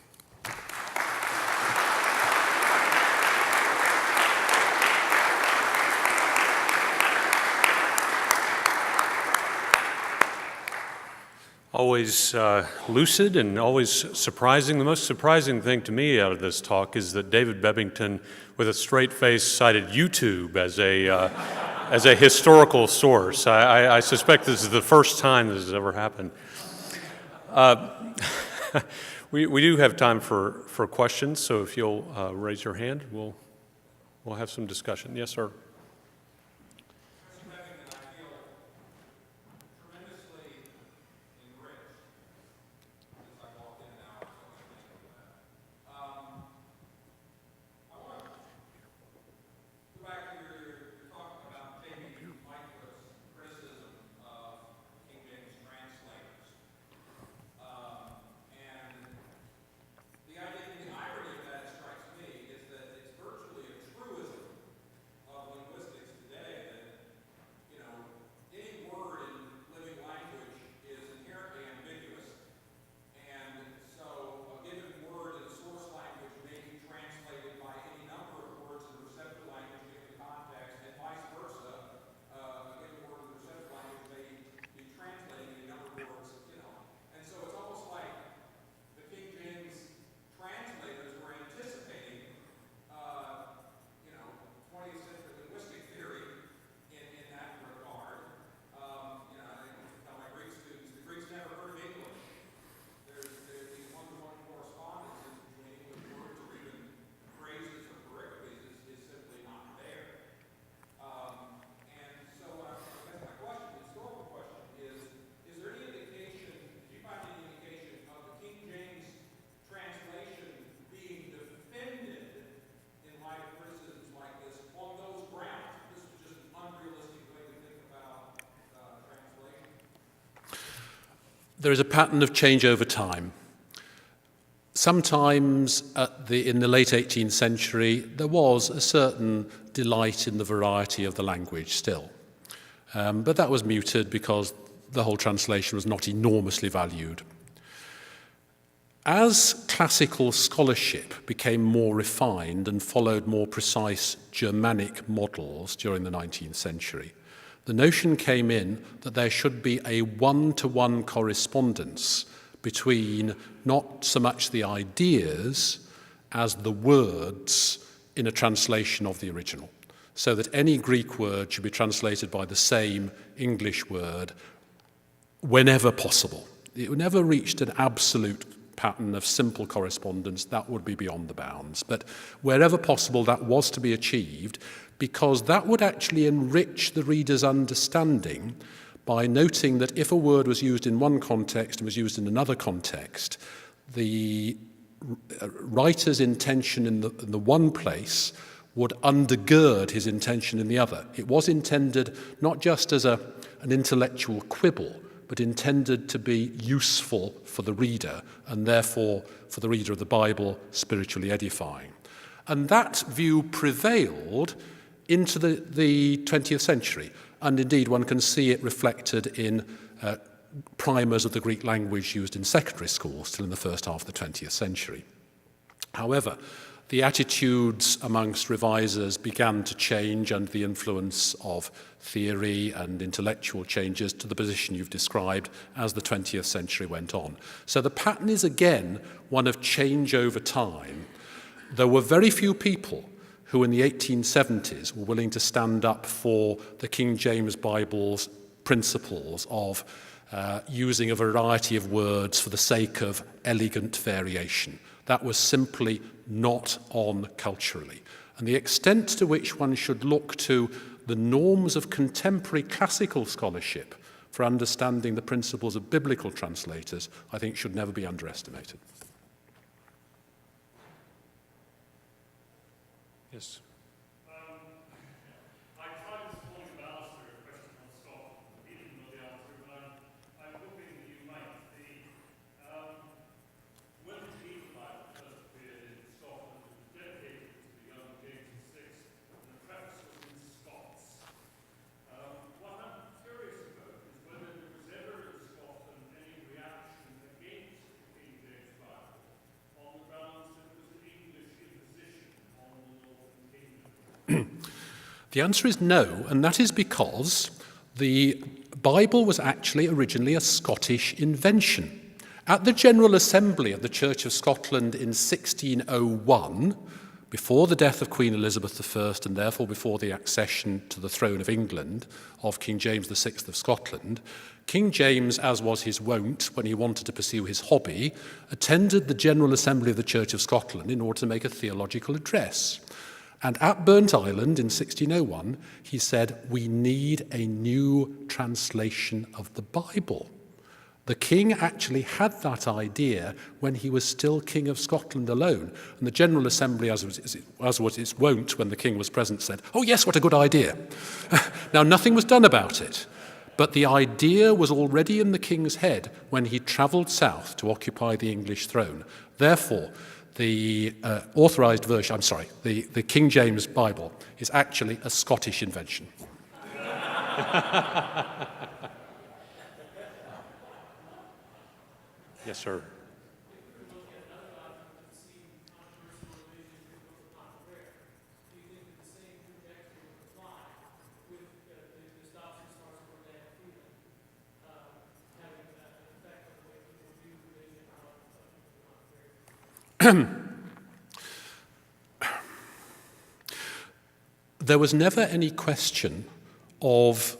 Always lucid and always surprising. The most surprising thing to me out of this talk is that David Bebbington, with a straight face, cited YouTube as a historical source. I suspect this is the first time this has ever happened. We do have time for questions, so if you'll raise your hand, we'll have some discussion. Yes, sir. There is a pattern of change over time. Sometimes in the late 18th century, there was a certain delight in the variety of the language still. But that was muted because the whole translation was not enormously valued. As classical scholarship became more refined and followed more precise Germanic models during the 19th century, the notion came in that there should be a one-to-one correspondence between not so much the ideas as the words in a translation of the original, so that any Greek word should be translated by the same English word whenever possible. It never reached an absolute pattern of simple correspondence. That would be beyond the bounds. But wherever possible, that was to be achieved, because that would actually enrich the reader's understanding by noting that if a word was used in one context and was used in another context, the writer's intention in the one place would undergird his intention in the other. It was intended not just as an intellectual quibble, but intended to be useful for the reader, and therefore, for the reader of the Bible, spiritually edifying. And that view prevailed into the 20th century. And indeed, one can see it reflected in primers of the Greek language used in secondary schools still in the first half of the 20th century. However, the attitudes amongst revisers began to change under the influence of theory and intellectual changes to the position you've described as the 20th century went on. So the pattern is again one of change over time. There were very few people who in the 1870s were willing to stand up for the King James Bible's principles of using a variety of words for the sake of elegant variation. That was simply not on culturally. And the extent to which one should look to the norms of contemporary classical scholarship for understanding the principles of biblical translators, I think should never be underestimated. Yes. The answer is no, and that is because the Bible was actually originally a Scottish invention. At the General Assembly of the Church of Scotland in 1601, before the death of Queen Elizabeth I and therefore before the accession to the throne of England of King James VI of Scotland, King James, as was his wont when he wanted to pursue his hobby, attended the General Assembly of the Church of Scotland in order to make a theological address. And at Burnt Island in 1601, he said, "We need a new translation of the Bible." The king actually had that idea when he was still King of Scotland alone. And the General Assembly, as was its wont when the king was present, said, "Oh yes, what a good idea." Now, nothing was done about it. But the idea was already in the king's head when he travelled south to occupy the English throne. Therefore, the authorised version, the King James Bible is actually a Scottish invention. Yes, sir. There was never any question of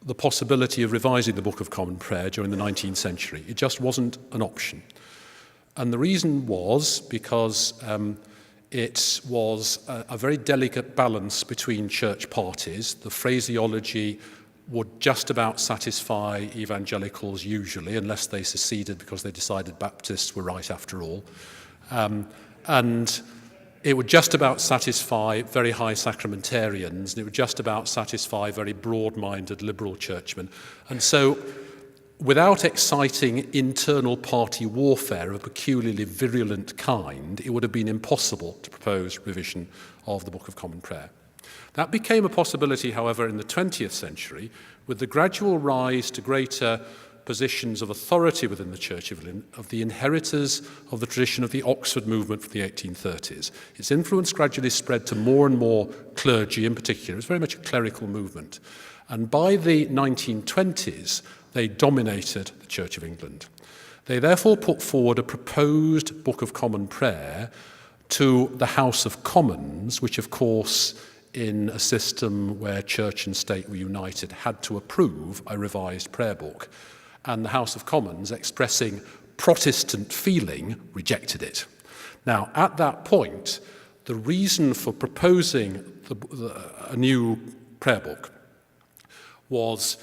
the possibility of revising the Book of Common Prayer during the 19th century. It just wasn't an option. And the reason was because it was a very delicate balance between church parties. The phraseology would just about satisfy evangelicals usually, unless they seceded because they decided Baptists were right after all. And it would just about satisfy very high sacramentarians, and it would just about satisfy very broad-minded liberal churchmen. And so, without exciting internal party warfare of a peculiarly virulent kind, it would have been impossible to propose revision of the Book of Common Prayer. That became a possibility, however, in the 20th century, with the gradual rise to greater positions of authority within the Church of England of the inheritors of the tradition of the Oxford movement from the 1830s. Its influence gradually spread to more and more clergy in particular. It was very much a clerical movement. And by the 1920s, they dominated the Church of England. They therefore put forward a proposed Book of Common Prayer to the House of Commons, which of course, in a system where church and state were united, had to approve a revised prayer book. And the House of Commons, expressing Protestant feeling, rejected it. Now, at that point, the reason for proposing a new prayer book was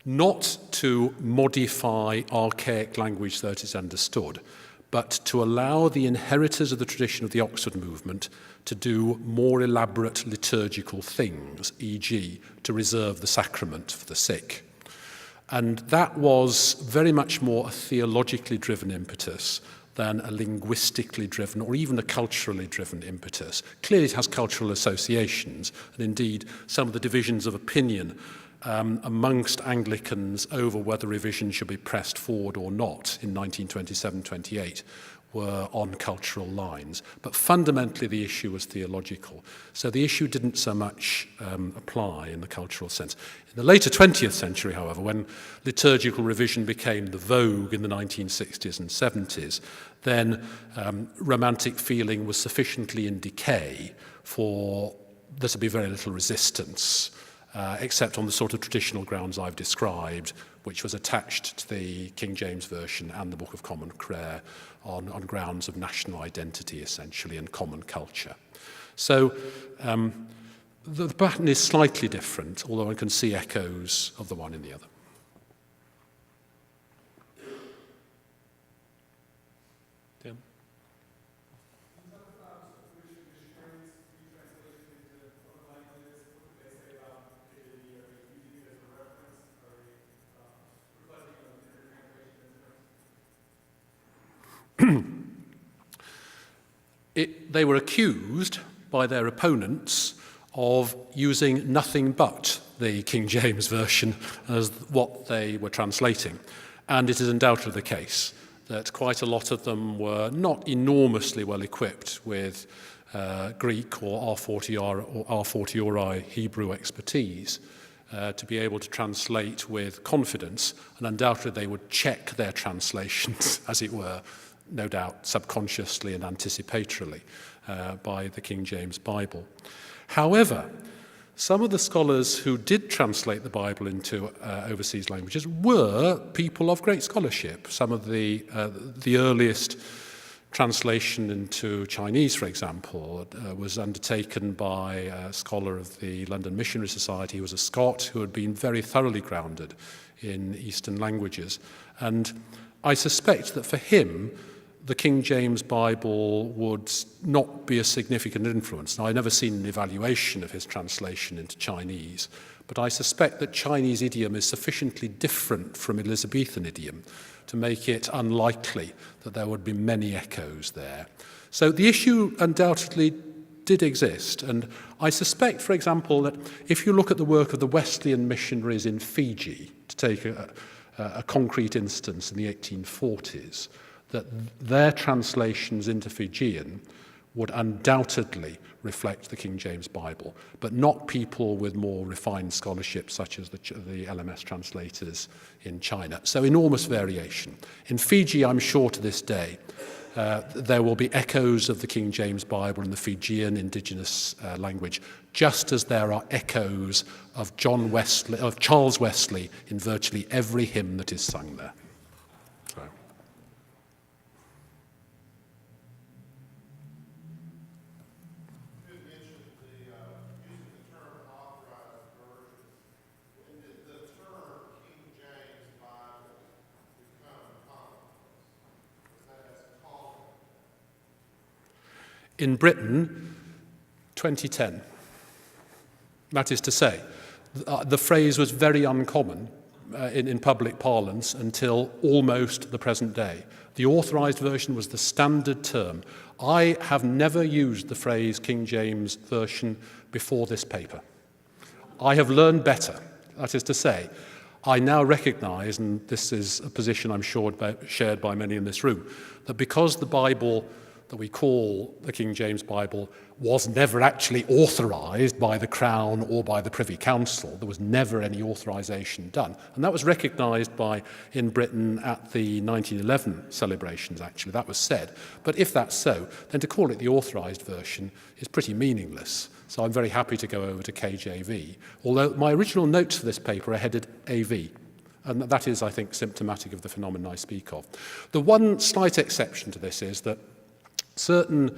not to modify archaic language that is understood, but to allow the inheritors of the tradition of the Oxford movement to do more elaborate liturgical things, e.g., to reserve the sacrament for the sick. And that was very much more a theologically driven impetus than a linguistically driven or even a culturally driven impetus. Clearly it has cultural associations, and indeed some of the divisions of opinion amongst Anglicans over whether revision should be pressed forward or not in 1927-28 were on cultural lines. But fundamentally the issue was theological. So the issue didn't so much apply in the cultural sense. In the later 20th century, however, when liturgical revision became the vogue in the 1960s and 70s, then romantic feeling was sufficiently in decay for there to be very little resistance, except on the sort of traditional grounds I've described, which was attached to the King James Version and the Book of Common Prayer on grounds of national identity, essentially, and common culture. So the pattern is slightly different, although one can see echoes of the one in the other. Tim? They were accused by their opponents of using nothing but the King James Version as what they were translating. And it is undoubtedly the case that quite a lot of them were not enormously well equipped with Greek or R fortiori Hebrew expertise to be able to translate with confidence, and undoubtedly they would check their translations, as it were, no doubt subconsciously and anticipatorily by the King James Bible. However, some of the scholars who did translate the Bible into overseas languages were people of great scholarship. Some of the earliest translation into Chinese, for example, was undertaken by a scholar of the London Missionary Society. He was a Scot who had been very thoroughly grounded in Eastern languages. And I suspect that for him, the King James Bible would not be a significant influence. Now, I've never seen an evaluation of his translation into Chinese, but I suspect that Chinese idiom is sufficiently different from Elizabethan idiom to make it unlikely that there would be many echoes there. So the issue undoubtedly did exist, and I suspect, for example, that if you look at the work of the Wesleyan missionaries in Fiji, to take a concrete instance in the 1840s, that their translations into Fijian would undoubtedly reflect the King James Bible, but not people with more refined scholarship such as the LMS translators in China. So enormous variation. In Fiji, I'm sure to this day, there will be echoes of the King James Bible in the Fijian indigenous language, just as there are echoes of Charles Wesley in virtually every hymn that is sung there. So. In Britain, 2010. That is to say, the phrase was very uncommon in public parlance until almost the present day. The authorised version was the standard term. I have never used the phrase King James Version before this paper. I have learned better. That is to say, I now recognise, and this is a position I'm sure shared by many in this room, that because the Bible that we call the King James Bible was never actually authorised by the Crown or by the Privy Council. There was never any authorisation done. And that was recognised in Britain at the 1911 celebrations, actually. That was said. But if that's so, then to call it the authorised version is pretty meaningless. So I'm very happy to go over to KJV, although my original notes for this paper are headed AV. And that is, I think, symptomatic of the phenomenon I speak of. The one slight exception to this is that certain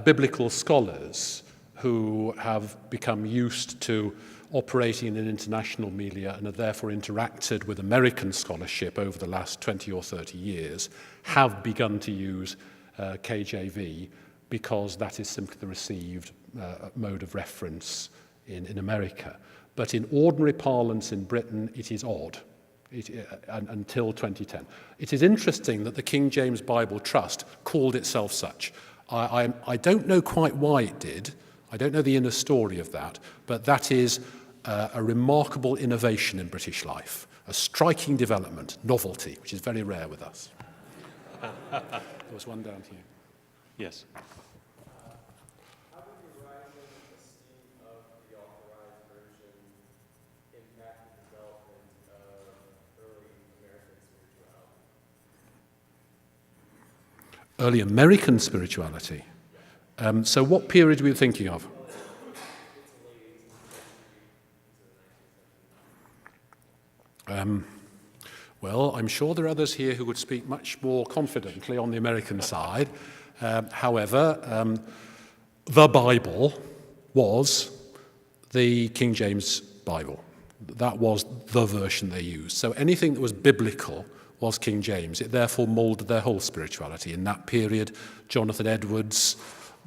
biblical scholars who have become used to operating in an international milieu and have therefore interacted with American scholarship over the last 20 or 30 years have begun to use KJV because that is simply the received mode of reference in America. But in ordinary parlance in Britain, it is odd until 2010. It is interesting that the King James Bible Trust called itself such. I don't know quite why it did. I don't know the inner story of that, but that is a remarkable innovation in British life, a striking development, novelty, which is very rare with us. There was one down here. Yes. How did the rising esteem of the authorized version impact the development of early American spirituality? Early American spirituality. So what period were you thinking of? Well, I'm sure there are others here who would speak much more confidently on the American side. However, the Bible was the King James Bible. That was the version they used. So anything that was biblical was King James. It therefore moulded their whole spirituality. In that period, Jonathan Edwards,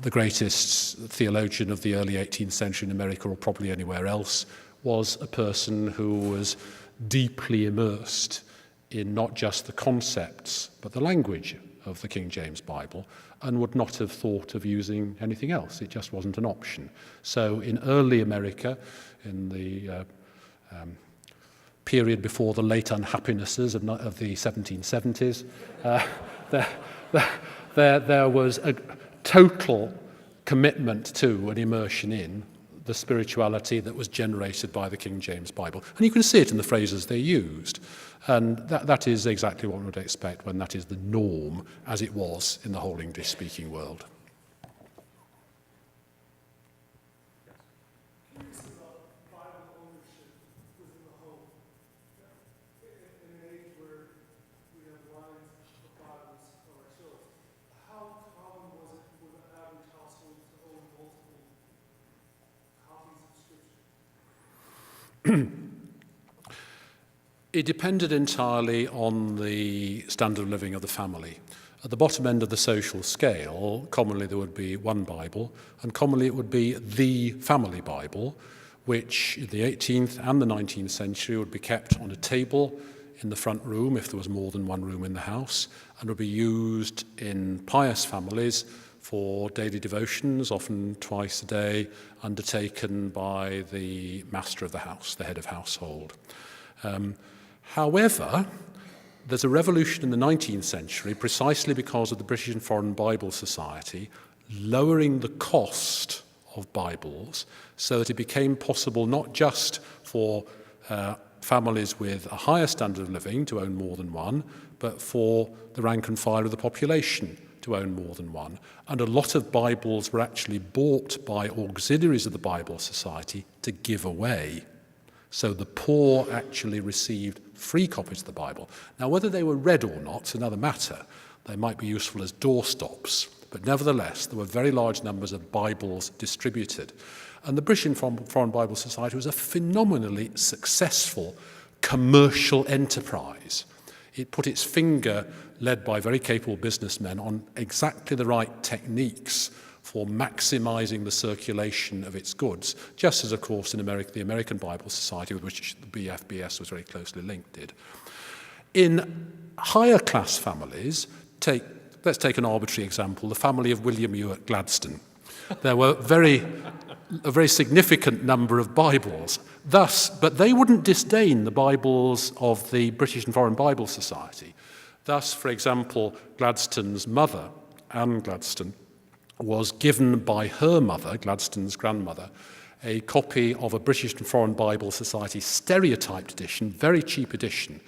the greatest theologian of the early 18th century in America or probably anywhere else, was a person who was deeply immersed in not just the concepts but the language of the King James Bible and would not have thought of using anything else. It just wasn't an option. So in early America, in the period before the late unhappinesses of the 1770s, there was a total commitment to and immersion in the spirituality that was generated by the King James Bible. And you can see it in the phrases they used. And that is exactly what one would expect when that is the norm, as it was in the whole English-speaking world. It depended entirely on the standard of living of the family. At the bottom end of the social scale, commonly there would be one Bible, and commonly it would be the family Bible, which in the 18th and the 19th century would be kept on a table in the front room if there was more than one room in the house, and would be used in pious families for daily devotions, often twice a day, undertaken by the master of the house, the head of household. However, there's a revolution in the 19th century precisely because of the British and Foreign Bible Society lowering the cost of Bibles so that it became possible not just for families with a higher standard of living to own more than one, but for the rank and file of the population to own more than one. And a lot of Bibles were actually bought by auxiliaries of the Bible Society to give away. So the poor actually received free copies of the Bible. Now, whether they were read or not is another matter. They might be useful as doorstops, but nevertheless, there were very large numbers of Bibles distributed. And the British and Foreign Bible Society was a phenomenally successful commercial enterprise. It put its finger, led by very capable businessmen, on exactly the right techniques for maximizing the circulation of its goods, just as, of course, in America, the American Bible Society, with which the BFBS was very closely linked, did. In higher class families, let's take an arbitrary example, the family of William Ewart Gladstone. There were a very significant number of Bibles. But they wouldn't disdain the Bibles of the British and Foreign Bible Society. Thus, for example, Gladstone's mother, Anne Gladstone, was given by her mother, Gladstone's grandmother, a copy of a British and Foreign Bible Society stereotyped edition, very cheap edition.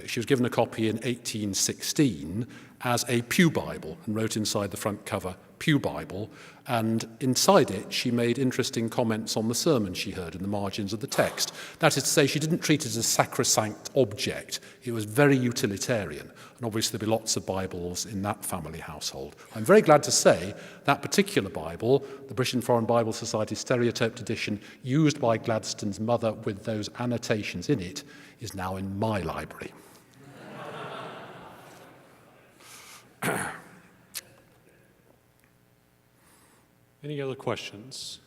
She was given a copy in 1816 as a Pew Bible and wrote inside the front cover, Pew Bible, and inside it she made interesting comments on the sermon she heard in the margins of the text. That is to say, she didn't treat it as a sacrosanct object. It was very utilitarian, and obviously there'll be lots of Bibles in that family household. I'm very glad to say that particular Bible, the British and Foreign Bible Society stereotyped edition, used by Gladstone's mother with those annotations in it, is now in my library. Any other questions?